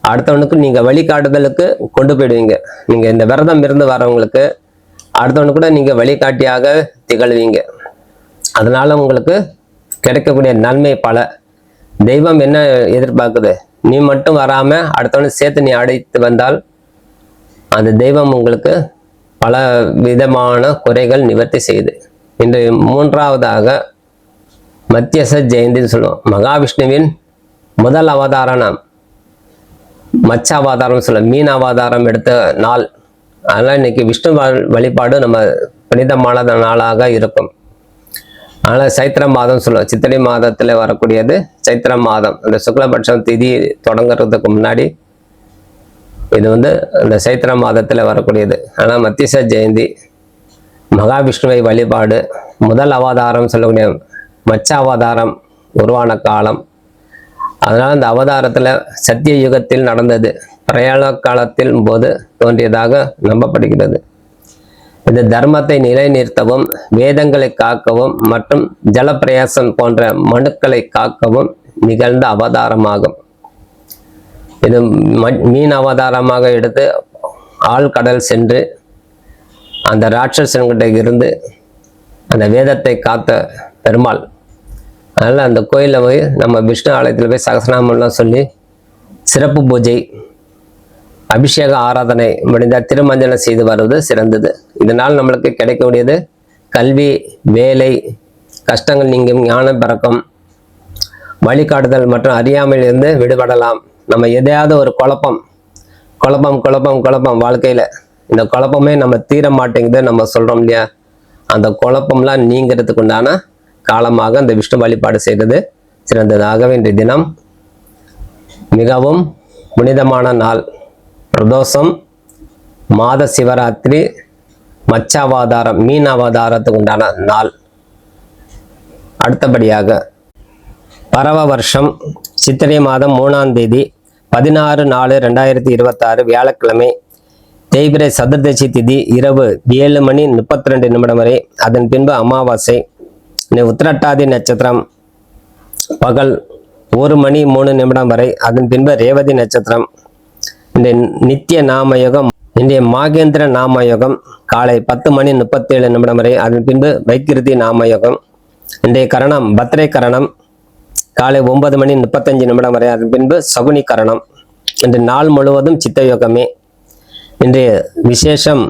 அடுத்தவனுக்கு நீங்க வழிகாட்டுதலுக்கு கொண்டு போயிடுவீங்க. நீங்க இந்த விரதம் இருந்து வரவங்களுக்கு அடுத்தவனுக்கு கூட நீங்க வழிகாட்டியாக திகழ்வீங்க. அதனால உங்களுக்கு கிடைக்கக்கூடிய நன்மை பல. தெய்வம் என்ன எதிர்பார்க்குது? நீ மட்டும் வராம அடுத்தவனு சேர்த்து நீ அழைத்து வந்தால் அந்த தெய்வம் உங்களுக்கு பல விதமான குறைகள் நிவர்த்தி செய்யுது. இன்று 3வதாக மத்தியச ஜெயந்தின்னு சொல்லுவோம். மகாவிஷ்ணுவின் முதல் அவதாரம் நாம் மச்ச அவதாரம் சொல்லுவோம். மீன் அவதாரம் எடுத்த நாள். அதனால இன்னைக்கு விஷ்ணு வழிபாடு நம்ம புனிதமான நாளாக இருக்கும். அதனால சைத்திர மாதம் சொல்லுவோம். சித்திரை மாதத்துல வரக்கூடியது சைத்திர மாதம். அந்த சுக்லபட்சம் திதி தொடங்குறதுக்கு முன்னாடி இது அந்த சைத்திர மாதத்துல வரக்கூடியது. ஆனால் மத்தியச ஜெயந்தி மகாவிஷ்ணுவை வழிபாடு முதல் அவதாரம் சொல்லக்கூடிய மச்ச அவதாரம் உருவான காலம். அதனால அந்த அவதாரத்துல சத்திய யுகத்தில் நடந்தது, பிரயாண காலத்தில் போது தோன்றியதாக நம்பப்படுகிறது. இந்த தர்மத்தை நிலைநிறுத்தவும், வேதங்களை காக்கவும் மற்றும் ஜலப்பிரயாசம் போன்ற மனுக்களை காக்கவும் நிகழ்ந்த அவதாரமாகும். இது மீன் அவதாரமாக எடுத்து ஆழ்கடல் சென்று அந்த ராட்சசன்கிட்ட இருந்து அந்த வேதத்தை காத்த பெருமாள். அதனால அந்த கோயிலில் போய் நம்ம விஷ்ணு ஆலயத்தில் போய் சகசநாமம்லாம் சொல்லி சிறப்பு பூஜை, அபிஷேக ஆராதனை முடிந்தால் திருமஞ்சனம் செய்து வருவது சிறந்தது. இதனால் நம்மளுக்கு கிடைக்கக்கூடியது கல்வி, வேலை, கஷ்டங்கள் நீங்கும், ஞானம் பிறக்கும், வழிகாட்டுதல் மற்றும் அறியாமையில் இருந்து விடுபடலாம். நம்ம எதையாவது ஒரு குழப்பம் வாழ்க்கையில இந்த குழப்பமே நம்ம தீர மாட்டேங்குது நம்ம சொல்றோம் இல்லையா, அந்த குழப்பம்லாம் நீங்கிறதுக்கு உண்டான காலமாக அந்த விஷ்ணு வழிபாடு செய்வது சிறந்ததாகவே இன்றைய தினம் மிகவும் புனிதமான நாள். பிரதோஷம், மாத சிவராத்திரி, மச்ச அவதாரம், மீன் அவதாரத்துக்கு உண்டான நாள். அடுத்தபடியாக பரவ வருஷம் சித்திரை மாதம் 3ஆம் தேதி 16/4/2026 வியாழக்கிழமை தேய்பிரை சதுர்தசி திதி இரவு 7:32 வரை. அதன் பின்பு அமாவாசை. உத்திரட்டாதி நட்சத்திரம் பகல் 1:03 வரை. அதன் பின்பு ரேவதி நட்சத்திரம். இந்த நித்திய நாமயோகம் இன்றைய மாகேந்திர நாமயோகம் காலை 10:37 வரை. அதன் பின்பு வைக்கிருதி நாமயோகம். இன்றைய கரணம் பத்ரை கரணம் காலை 9:35 வரை. அதன் பின்பு சகுனி கரணம். இன்று நாள் முழுவதும் சித்த யோகமே. இன்றைய விசேஷம்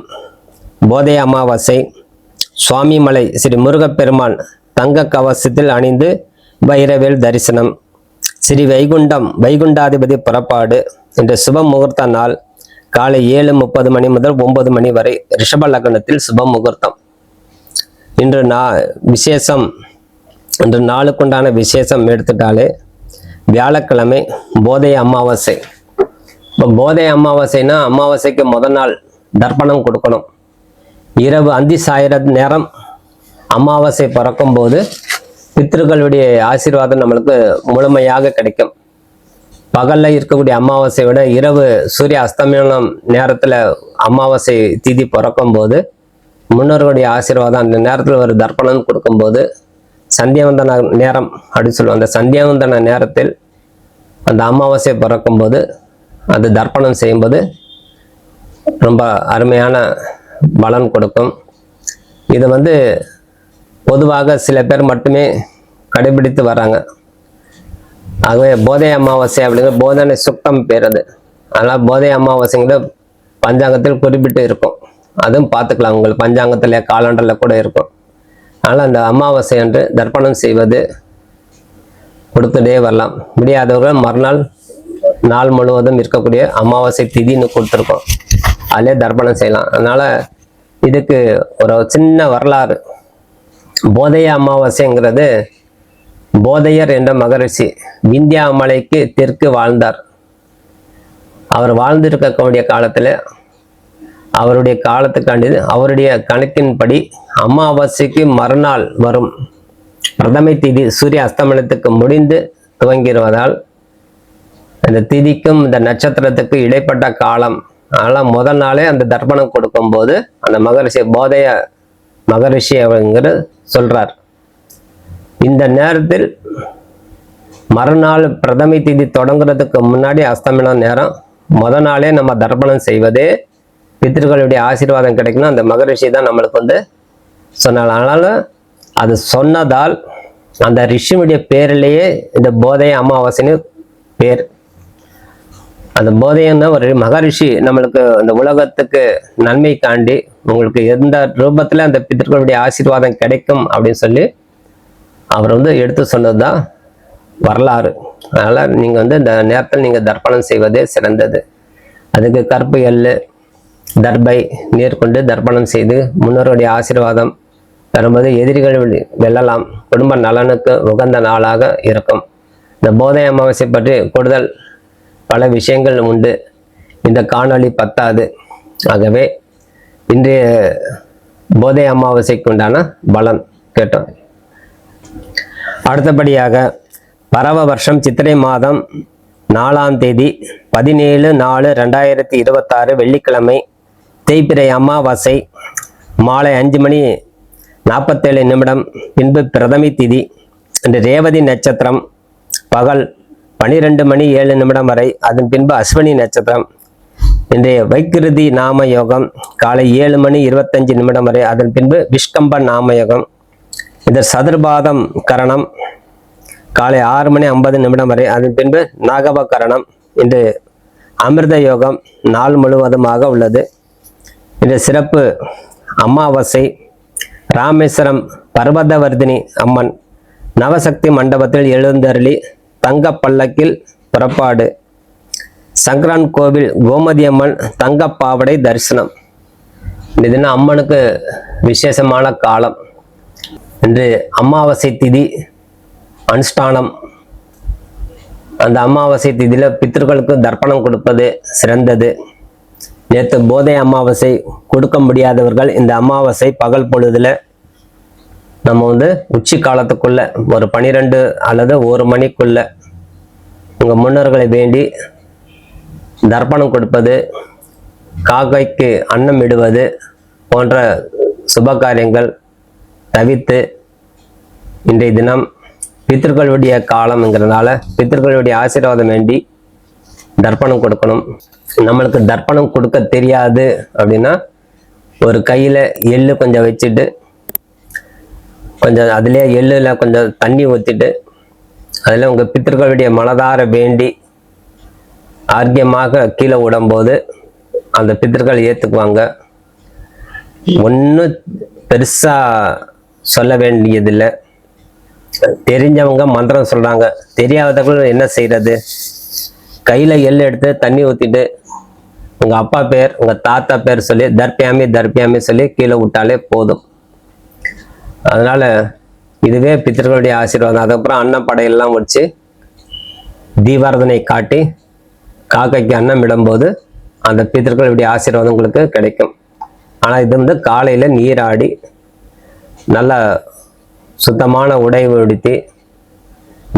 போதை அமாவாசை. சுவாமிமலை ஸ்ரீ முருகப்பெருமான் தங்க கவசத்தில் அணிந்து பைரவேல் தரிசனம். ஸ்ரீ வைகுண்டாதிபதி புறப்பாடு. இன்று சுப முகூர்த்த நாள் காலை 7:30 முதல் 9 வரை. ரிஷப லக்னத்தில் சுப முகூர்த்தம். இன்று விசேஷம். இன்று நாளுக்குண்டான விசேஷம் எடுத்துட்டாலே வியாழக்கிழமை போதை அமாவாசை. இப்போ போதை அமாவாசைனா அமாவாசைக்கு முதல் நாள் தர்ப்பணம் கொடுக்கணும். இரவு அந்தி சாயிர நேரம் அமாவாசை பிறக்கும் போது பித்ருக்களுடைய ஆசீர்வாதம் நம்மளுக்கு முழுமையாக கிடைக்கும். பகல்ல இருக்கக்கூடிய அமாவாசையை விட இரவு சூரிய அஸ்தமனம் நேரத்துல அமாவாசை திதி பிறக்கும் போது முன்னோர்களுடைய ஆசீர்வாதம் அந்த நேரத்தில் ஒரு தர்ப்பணம் கொடுக்கும்போது சந்தியாவந்தன நேரம் அப்படின்னு சொல்லுவோம். அந்த சந்தியாவந்தன நேரத்தில் அந்த அமாவாசை பிறக்கும்போது அது தர்ப்பணம் செய்யும்போது ரொம்ப அருமையான பலன் கொடுக்கும். இது பொதுவாக சில பேர் மட்டுமே கடைபிடித்து வராங்க. ஆகவே போதை அமாவாசை அப்படிங்கிற போதனை சுத்தம் பேர் அது. அதனால் போதை அமாவாசைங்கிற பஞ்சாங்கத்தில் குறிப்பிட்டு இருக்கும். அதுவும் பார்த்துக்கலாம், உங்களுக்கு பஞ்சாங்கத்தில் காலண்டரில் கூட இருக்கும். அதனால் அந்த அமாவாசை அன்று தர்ப்பணம் செய்வது கொடுத்துட்டே வரலாம். முடியாதவர்கள் மறுநாள் நாள் முழுவதும் இருக்கக்கூடிய அமாவாசை திதின்னு கொடுத்துருக்கோம், அதிலே தர்ப்பணம் செய்யலாம். அதனால் இதுக்கு ஒரு சின்ன வரலாறு. போதைய அமாவாசைங்கிறது போதையர் என்ற மகரிஷி விந்தியா மலைக்கு தெற்கு வாழ்ந்தார். அவர் வாழ்ந்திருக்கக்கூடிய காலத்தில் அவருடைய காலத்துக்காண்டி அவருடைய கணக்கின்படி அமாவாசைக்கு மறுநாள் வரும் பிரதமை திதி சூரிய அஸ்தமனத்துக்கு முடிந்து துவங்கிடுவதால் இந்த திதிக்கும் இந்த நட்சத்திரத்துக்கு இடைப்பட்ட காலம். அதனால் முதல் நாளே அந்த தர்ப்பணம் கொடுக்கும்போது அந்த மகரிஷி போதைய மகரிஷி அப்படிங்கிற சொல்றார். இந்த நேரத்தில் மறுநாள் பிரதமை திதி தொடங்குறதுக்கு முன்னாடி அஸ்தமன நேரம் முதல் நாளே நம்ம தர்ப்பணம் செய்வதே பித்ருக்களுடைய ஆசீர்வாதம் கிடைக்கணும். அந்த மகரிஷி தான் நம்மளுக்கு சொன்னாள். அதனால அது சொன்னதால் அந்த ரிஷியுடைய பேரிலேயே இந்த போதைய அமாவாசைன்னு பேர். அந்த போதையன்னா ஒரு மகரிஷி நம்மளுக்கு இந்த உலகத்துக்கு நன்மை காண்டி உங்களுக்கு எந்த ரூபத்துல அந்த பித்ருக்களுடைய ஆசீர்வாதம் கிடைக்கும் அப்படின்னு சொல்லி அவர் எடுத்து சொன்னதுதான் வரலாறு. அதனால நீங்க இந்த நேரத்தில் நீங்க தர்ப்பணம் செய்வதே சிறந்தது. அதுக்கு கற்பு எள்ளு தர்பை நீர் கொண்டு தர்ப்பணம் செய்து முன்னோருடைய ஆசீர்வாதம் பெறும்போது எதிரிகள் வெல்லலாம். குடும்ப நலனுக்கு உகந்த நாளாக இருக்கும். இந்த போதை அமாவாசை பற்றி கூடுதல் பல விஷயங்கள் உண்டு, இந்த காணொளி பத்தாது. ஆகவே இன்றைய போதை அமாவாசைக்கு உண்டான பலன் கேட்டோம். அடுத்தபடியாக பரவ வருஷம் சித்திரை மாதம் 4ஆம் தேதி 17/4/2026 வெள்ளிக்கிழமை தேய்பிரை அமாவாசை மாலை 5:47 பின்பு பிரதமை திதி. இன்று ரேவதி நட்சத்திரம் பகல் 12:07 வரை. அதன் பின்பு அஸ்வினி நட்சத்திரம். இன்றைய வைக்கிருதி நாம யோகம் காலை 7:25 வரை. அதன் பின்பு விஷ்கம்ப நாம யோகம். இந்த சதுர்பாதம் கரணம் காலை 6:50 வரை. அதன் பின்பு நாகப கரணம். இன்று அமிர்த யோகம் நாள் முழுவதுமாக உள்ளது. இந்த சிறப்பு அமாவாசை ராமேஸ்வரம் பர்வதவர்தினி அம்மன் நவசக்தி மண்டபத்தில் எழுந்தருளி தங்க பல்லக்கில் புறப்பாடு. சங்கரான் கோவில் கோமதி அம்மன் தங்க பாவடை தரிசனம். இது அம்மனுக்கு விசேஷமான காலம். இன்று அமாவாசை திதி அனுஷ்டானம். அந்த அமாவாசை திதியில பித்ருக்களுக்கு தர்ப்பணம் கொடுப்பது சிறந்தது. நேற்று போதை அமாவாசை கொடுக்க முடியாதவர்கள் இந்த அமாவாசை பகல் பொழுதுல நம்ம வந்து உச்சி காலத்துக்குள்ள ஒரு 12 அல்லது 1 மணிக்குள்ள உங்க முன்னோர்களை வேண்டி தர்ப்பணம் கொடுப்பது, காக்கைக்கு அன்னம் இடுவது போன்ற சுப காரியங்கள் தவிர்த்து, இன்றைய தினம் பித்தர்களுடைய காலம்ங்கிறதுனால பித்தர்களுடைய ஆசீர்வாதம் வேண்டி தர்ப்பணம் கொடுக்கணும். நம்மளுக்கு தர்ப்பணம் கொடுக்க தெரியாது அப்படின்னா ஒரு கையில எள்ளு கொஞ்சம் வச்சுட்டு, கொஞ்சம் அதுலேயே எள்ளுல கொஞ்சம் தண்ணி ஊற்றிட்டு, அதில் உங்க பித்தர்களுடைய மனதார வேண்டி ஆர்க்கியமாக கீழே விடும்போது அந்த பித்தர்கள் ஏற்றுக்குவாங்க. ஒன்றும் பெருசா சொல்ல வேண்டியதில்லை. தெரிஞ்சவங்க மந்திரம் சொல்றாங்க, தெரியாதவர்கள் என்ன செய்யறது? கையில எள்ளு எடுத்து தண்ணி ஊத்திட்டு உங்க அப்பா பேர் உங்க தாத்தா பேர் சொல்லி தர்ப்பியாமி தர்ப்பியாமி சொல்லி கீழே விட்டாலே போதும். அதனால இதுவே பித்தர்களுடைய ஆசீர்வாதம். அதுக்கப்புறம் அன்னப்படையெல்லாம் வச்சு தீபாரதனை காட்டி காக்கைக்கு அன்னம் இடும்போது அந்த பித்தர்களுடைய ஆசீர்வாதம் உங்களுக்கு கிடைக்கும். ஆனா இது வந்து காலையில நீராடி நல்ல சுத்தமான உடை உடுத்தி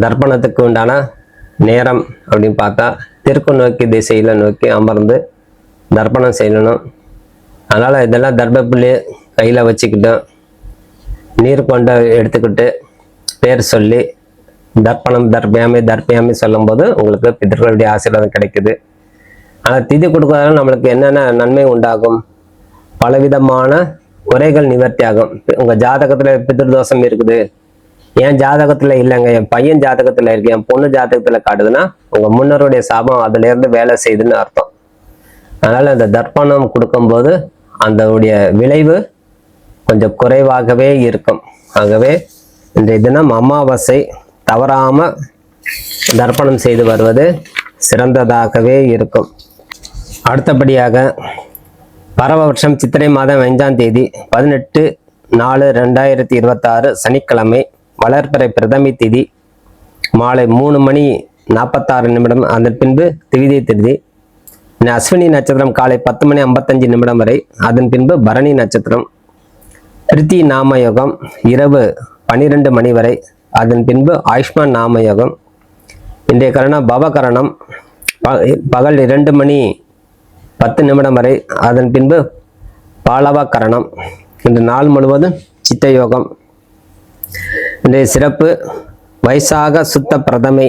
தர்ப்பணத்துக்கு உண்டான நேரம் அப்படின்னு பார்த்தா தெற்கு நோக்கி திசையில நோக்கி அமர்ந்து தர்ப்பணம் செய்யணும். அதனால இதெல்லாம் தர்ப்பப்புள்ளி கையில வச்சுக்கிட்டு நீர் கொண்ட எடுத்துக்கிட்டு பேர் சொல்லி தர்ப்பணம் தர்ப்பியாமி தர்ப்பியாமி சொல்லும் போது உங்களுக்கு பித்தர்களுடைய ஆசீர்வாதம் கிடைக்குது. ஆனால் திதி கொடுக்கறதால நம்மளுக்கு என்னென்ன நன்மை உண்டாகும்? பலவிதமான குறைகள் நிவர்த்தி ஆகும். உங்க ஜாதகத்துல பித்ருதோஷம் இருக்குது, என் ஜாதகத்துல இல்லைங்க, என் பையன் ஜாதகத்துல இருக்கு, என் பொண்ணு ஜாதகத்துல காட்டுதுன்னா உங்க முன்னோருடைய சாபம் அதுல இருந்து வேலை செய்யுதுன்னு அர்த்தம். அதனால அந்த தர்ப்பணம் கொடுக்கும்போது அதனுடைய விளைவு கொஞ்சம் குறைவாகவே இருக்கும். ஆகவே இன்றைய தினம் அமாவாசை தவறாம தர்ப்பணம் செய்து வருவது சிறந்ததாகவே இருக்கும். அடுத்தபடியாக பரவ வருஷம் சித்திரை மாதம் 5ஆம் தேதி 18/4/2026 சனிக்கிழமை வளர்பிறை பிரதமி திதி மாலை 3:46 அதன் பின்பு திவிதி திதி. அஸ்வினி நட்சத்திரம் காலை 10:55 வரை, அதன் பின்பு பரணி நட்சத்திரம். பிரித்தி நாமயோகம் இரவு 12 மணி வரை, அதன் பின்பு ஆயுஷ்மான் நாமயோகம். இன்றைய கரணம் பவகரணம் பகல் 2:10 வரை, அதன் பின்பு பாலவ கரணம். இன்று நாள் முழுவதும் சித்த யோகம். இன்றைய சிறப்பு வைசாக சுத்த பிரதமை,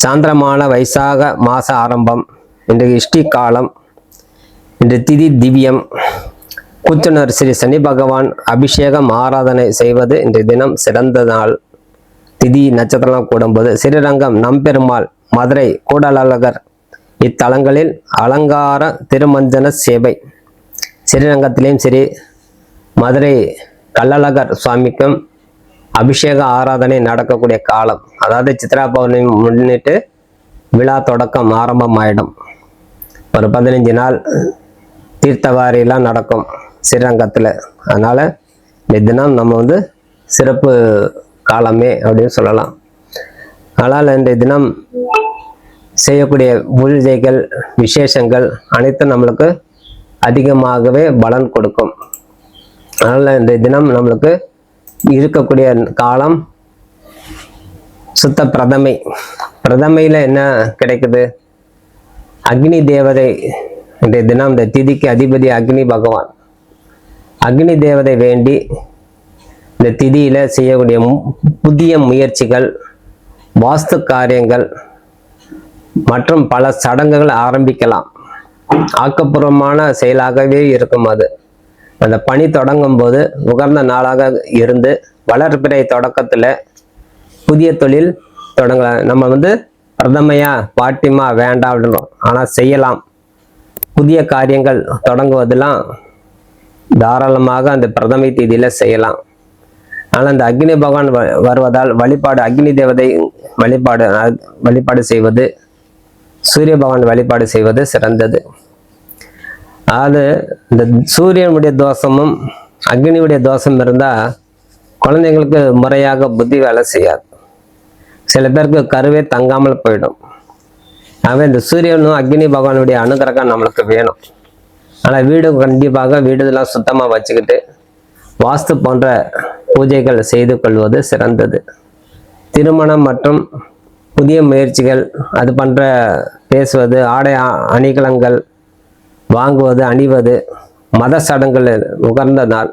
சாந்திரமான வைசாக மாச ஆரம்பம். இன்றைய இஷ்டி காலம். இன்று திதி திவ்யம். கூத்துணர் ஸ்ரீ சனி பகவான் அபிஷேகம் ஆராதனை செய்வது இன்றைய தினம் சிறந்த நாள். திதி நட்சத்திரம் கூடும்போது ஸ்ரீரங்கம் நம்பெருமாள், மதுரை கூடலழகர் இத்தலங்களில் அலங்கார திருமஞ்சன சேவை. ஸ்ரீரங்கத்திலையும் சரி, மதுரை கள்ளழகர் சுவாமிக்கும் அபிஷேக ஆராதனை நடக்கக்கூடிய காலம். அதாவது சித்ரா பௌர்ணமி முன்னிட்டு விழா தொடக்கம் ஆரம்பம் ஆயிடும். ஒரு 15 நாள் தீர்த்தவாரியெல்லாம் நடக்கும் ஸ்ரீரங்கத்தில். அதனால இந்த தினம் நம்ம வந்து சிறப்பு காலமே அப்படின்னு சொல்லலாம். அதனால் இந்த தினம் செய்யக்கூடிய பூஜைகள் விசேஷங்கள் அனைத்தும் நம்மளுக்கு அதிகமாகவே பலன் கொடுக்கும். அதனால் இந்த தினம் நம்மளுக்கு இருக்கக்கூடிய காலம் சுத்த பிரதமை. பிரதமையில என்ன கிடைக்குது? அக்னி தேவதை. இன்றைய தினம் இந்த திதிக்கு அதிபதி அக்னி பகவான். அக்னி தேவதை வேண்டி இந்த திதியில செய்யக்கூடிய புதிய முயற்சிகள், வாஸ்து காரியங்கள் மற்றும் பல சடங்குகள் ஆரம்பிக்கலாம். ஆக்கப்பூர்வமான செயலாகவே இருக்கும். அது அந்த பணி தொடங்கும் போது உகர்ந்த நாளாக இருந்து வளர்பிறை தொடக்கத்துல புதிய தொழில் தொடங்கலாம். நம்ம வந்து பிரதமையா பாட்டிமா வேண்டாம் அப்படின்றோம், ஆனா செய்யலாம். புதிய காரியங்கள் தொடங்குவதெல்லாம் தாராளமாக அந்த பிரதமை தேதியில செய்யலாம். ஆனால் அந்த அக்னி பகவான் வருவதால் வழிபாடு, அக்னி தேவதை வழிபாடு செய்வது, சூரிய பகவான் வழிபாடு செய்வது சிறந்தது. அதாவது இந்த சூரியனுடைய தோஷமும் அக்னியுடைய தோஷம் இருந்தா குழந்தைங்களுக்கு முறையாக புத்தி வேலை செய்யாது. சில பேருக்கு கருவே தங்காமல் போயிடும். ஆகவே இந்த சூரியனும் அக்னி பகவானுடைய அனுகிரகம் நம்மளுக்கு வேணும். ஆனால் வீடு கண்டிப்பாக வீடுலாம் சுத்தமாக வச்சுக்கிட்டு வாஸ்து போன்ற பூஜைகள் செய்து கொள்வது சிறந்தது. திருமணம் மற்றும் புதிய முயற்சிகள் அது பண்ற பேசுவது, ஆடை அணிகலன்கள் வாங்குவது, அணிவது, மத சடங்குகள் உகந்த நாள்.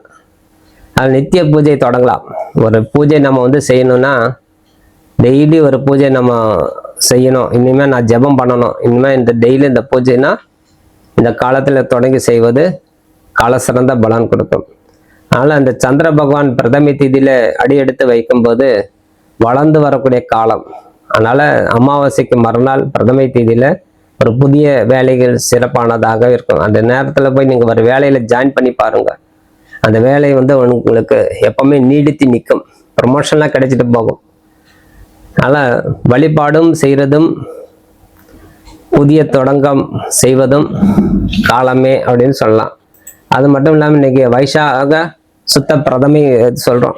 அது நித்திய பூஜை தொடங்கலாம். ஒரு பூஜை நம்ம செய்யணும்னா டெய்லி ஒரு பூஜை நம்ம செய்யணும். இனிமேல் நான் ஜெபம் பண்ணணும், இனிமேல் இந்த டெய்லி இந்த பூஜைனா இந்த காலத்தில் தொடங்கி செய்வது கால சிறந்த பலன் கொடுக்கும். அதனால் அந்த சந்திர பகவான் பிரதம திதியில் அடி எடுத்து வைக்கும்போது வளர்ந்து வரக்கூடிய காலம். அதனால் அமாவாசைக்கு மறுநாள் பிரதம தேதியில் ஒரு புதிய வேலைகள் சிறப்பானதாக இருக்கும். அந்த நேரத்தில் போய் நீங்கள் ஒரு வேலையில் ஜாயின் பண்ணி பாருங்கள். அந்த வேலை உங்களுக்கு எப்பவுமே நீடித்து நிற்கும், ப்ரொமோஷன்லாம் கிடைச்சிட்டு போகும். அதனால் வழிபாடும் செய்கிறதும் புதிய தொடங்கம் செய்வதும் காலமே அப்படின்னு சொல்லலாம். அது மட்டும் இல்லாமல் இன்னைக்கு வைசாக சுத்த பிரதமை சொல்கிறோம்.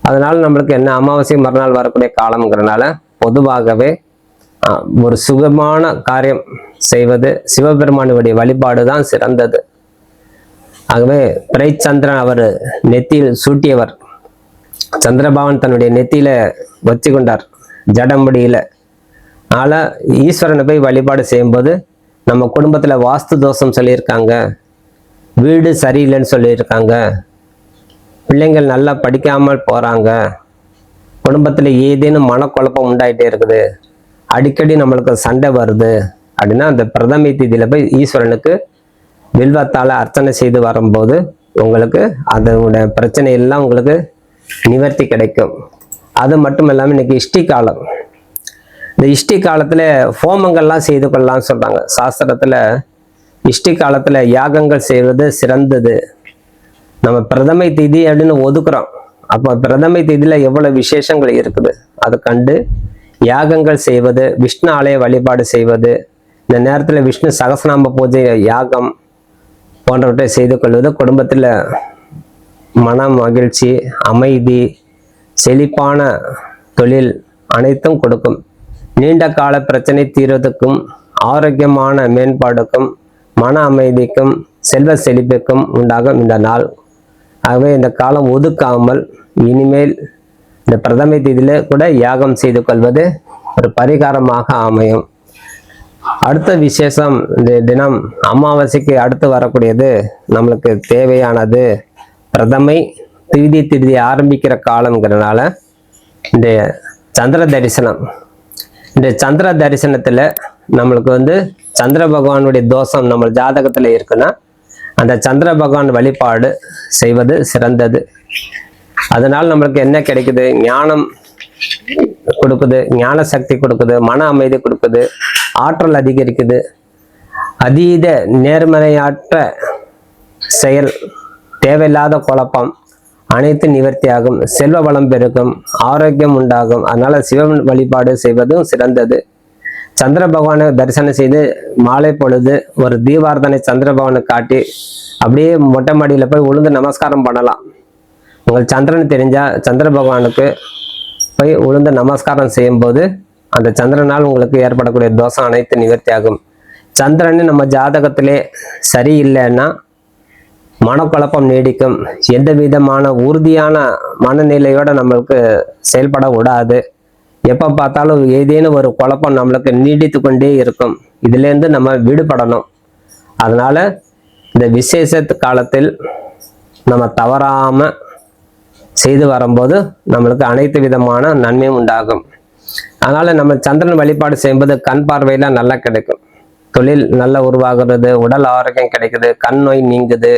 அதனால நம்மளுக்கு என்ன அமாவாசை மறுநாள் வரக்கூடிய காலம்ங்கிறனால பொதுவாகவே ஒரு சுகமான காரியம் செய்வது சிவபெருமானுடைய வழிபாடு தான் சிறந்தது. ஆகவே பிறைச்சந்திரன் அவர் நெத்தியில் சூட்டியவர். சந்திரபவன் தன்னுடைய நெத்தியில வச்சு கொண்டார் ஜடமுடியில. அதனால ஈஸ்வரனை போய் வழிபாடு செய்யும்போது நம்ம குடும்பத்துல வாஸ்து தோஷம் சொல்லியிருக்காங்க, வீடு சரியில்லைன்னு சொல்லியிருக்காங்க, பிள்ளைங்கள் நல்லா படிக்காமல் போறாங்க, குடும்பத்துல ஏதேனும் மனக்குழப்பம் உண்டாயிட்டே இருக்குது, அடிக்கடி நம்மளுக்கு சண்டை வருது அப்படின்னா அந்த பிரதமை திதியில போய் ஈஸ்வரனுக்கு வில்வத்தால அர்ச்சனை செய்து வரும்போது உங்களுக்கு அதனுடைய பிரச்சனை எல்லாம் உங்களுக்கு நிவர்த்தி கிடைக்கும். அது மட்டும் இல்லாமல் இன்னைக்கு இஷ்டி காலம். இந்த இஷ்டி காலத்துல ஹோமங்கள்லாம் செய்து கொள்ளலாம்னு சொல்றாங்க சாஸ்திரத்துல. இஷ்டி காலத்துல யாகங்கள் செய்வது சிறந்தது. நம்ம பிரதமை திதி அப்படின்னு ஒதுக்குறோம். அப்போ பிரதமை திதியில எவ்வளவு விசேஷங்கள் இருக்குது அதை கண்டு யாகங்கள் செய்வது, விஷ்ணு ஆலய வழிபாடு செய்வது, இந்த நேரத்துல விஷ்ணு சகஸ்ரநாம பூஜை, யாகம் போன்றவற்றை செய்து கொள்வது குடும்பத்துல மன மகிழ்ச்சி, அமைதி, செழிப்பான தொழில் அனைத்தும் கொடுக்கும். நீண்ட கால பிரச்சனை தீர்வதற்கும், ஆரோக்கியமான மேம்பாடுக்கும், மன அமைதிக்கும், செல்வ செழிப்புக்கும் உண்டாகும் இந்த நாள். ஆகவே இந்த காலம் ஒதுக்காமல் இனிமேல் இந்த பிரதமை தேதியில கூட யாகம் செய்து கொள்வது ஒரு பரிகாரமாக அமையும். அடுத்த விசேஷம், இந்த தினம் அமாவாசைக்கு அடுத்து வரக்கூடியது நம்மளுக்கு தேவையானது பிரதமை திதி ஆரம்பிக்கிற காலம்ங்கிறதுனால இந்த சந்திர தரிசனம். இந்த சந்திர தரிசனத்துல நம்மளுக்கு சந்திர பகவானுடைய தோஷம் நம்ம ஜாதகத்துல இருக்குன்னா அந்த சந்திர பகவான் வழிபாடு செய்வது சிறந்தது. அதனால் நம்மளுக்கு என்ன கிடைக்குது? ஞானம் கொடுக்குது, ஞான சக்தி கொடுக்குது, மன அமைதி கொடுக்குது, ஆற்றல் அதிகரிக்குது, அதீத நேர்மறையாற்ற செயல், தேவையில்லாத குழப்பம் அனைத்து நிவர்த்தியாகும், செல்வ வளம் பெருகும், ஆரோக்கியம் உண்டாகும். அதனால சிவன் வழிபாடு செய்வதும் சிறந்தது. சந்திர பகவானை தரிசனம் செய்து மாலை பொழுது ஒரு தீபார்த்தனை சந்திர பகவானை காட்டி அப்படியே மொட்டை மாடியில போய் உளுந்து நமஸ்காரம் பண்ணலாம். உங்களுக்கு சந்திரன் தெரிஞ்சா சந்திர பகவானுக்கு போய் உளுந்து நமஸ்காரம் செய்யும் போது அந்த சந்திரனால் உங்களுக்கு ஏற்படக்கூடிய தோஷம் அனைத்து நிவர்த்தியாகும். சந்திரன் நம்ம ஜாதகத்திலே சரியில்லைன்னா மனக்குழப்பம் நீடிக்கும், எந்த விதமான உறுதியான மனநிலையோட நம்மளுக்கு செயல்பட விடாது. எப்போ பார்த்தாலும் ஏதேனும் ஒரு குழப்பம் நம்மளுக்கு நீடித்து கொண்டே இருக்கும். இதுலேருந்து நம்ம விடுபடணும். அதனால இந்த விசேஷ காலத்தில் நம்ம தவறாம செய்து வரும்போது நம்மளுக்கு அனைத்து விதமான நன்மையும் உண்டாகும். அதனால நம்ம சந்திரன் வழிபாடு செய்யும்போது கண் பார்வையெல்லாம் நல்லா கிடைக்கும், தொழில் நல்லா உருவாகிறது, உடல் ஆரோக்கியம் கிடைக்குது, கண் நோய் நீங்குது,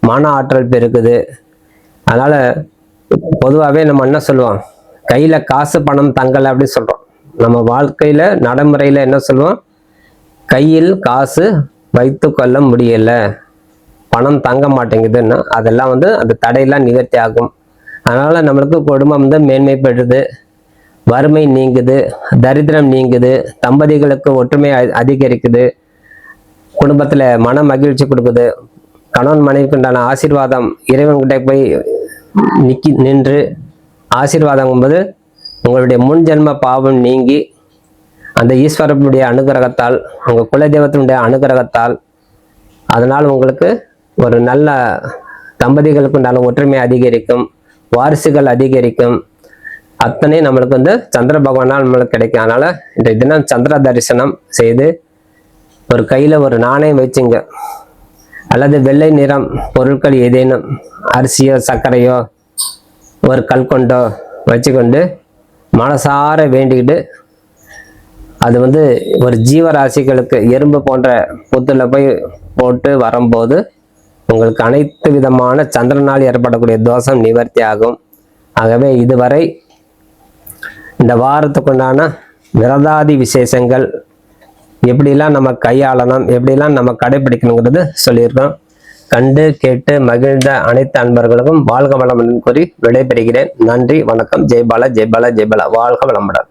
மன ஆற்றல் பெருக்குது. அதனால பொதுவாகவே நம்ம என்ன சொல்லுவோம், கையில காசு பணம் தங்கலை அப்படின்னு சொல்றோம். நம்ம வாழ்க்கையில நடைமுறையில என்ன சொல்லுவோம், கையில் காசு வைத்து கொள்ள முடியல, பணம் தங்க மாட்டேங்குதுன்னா அதெல்லாம் அந்த தடையெல்லாம் நிவர்த்தி ஆகும். அதனால நம்மளுக்கு குடும்பம் மேன்மை பெறுது, வறுமை நீங்குது, தரித்திரம் நீங்குது, தம்பதிகளுக்கு ஒற்றுமை அதிகரிக்குது, குடும்பத்துல மன மகிழ்ச்சி கொடுக்குது, கணவன் மனைவிக்கு உண்டான ஆசீர்வாதம் இறைவன்கிட்ட போய் நின்று ஆசீர்வாதம் என்பது உங்களுடைய முன் ஜென்ம பாவம் நீங்கி அந்த ஈஸ்வரனுடைய அனுகிரகத்தால், உங்கள் குலதெய்வத்தினுடைய அனுகிரகத்தால், அதனால் உங்களுக்கு ஒரு நல்ல தம்பதிகளுக்கு உண்டான ஒற்றுமை அதிகரிக்கும், வாரிசுகள் அதிகரிக்கும். அத்தனை நம்மளுக்கு வந்து சந்திர பகவானால் நம்மளுக்கு கிடைக்கும். அதனால இன்றைய தினம் சந்திர தரிசனம் செய்து ஒரு கையில ஒரு நாணயம் வச்சுங்க, அல்லது வெள்ளை நிறம் பொருட்கள் ஏதேனும் அரிசியோ சர்க்கரையோ ஒரு கல்கொண்டோ வச்சுக்கொண்டு மனசார வேண்டிக்கிட்டு, அது வந்து ஒரு ஜீவராசிகளுக்கு எறும்பு போன்ற புத்துல போய் போட்டு வரும்போது உங்களுக்கு அனைத்து விதமான சந்திரனால் ஏற்படக்கூடிய தோஷம் நிவர்த்தி ஆகும். ஆகவே இதுவரை இந்த வாரத்துக்குண்டான விரதாதி விசேஷங்கள் எப்படிலாம் நம்ம கையாளணும், எப்படிலாம் நம்ம கடைபிடிக்கணுங்கிறது சொல்லியிருக்கோம். கண்டு கேட்டு மகிழ்ந்த அனைத்து அன்பர்களுக்கும் வாழ்க வளமுடன் கூறி விடைபெறுகிறேன். நன்றி, வணக்கம். ஜெய் பாலா, ஜெய் பாலா, ஜெய் பாலா. வாழ்க வளமுடன்.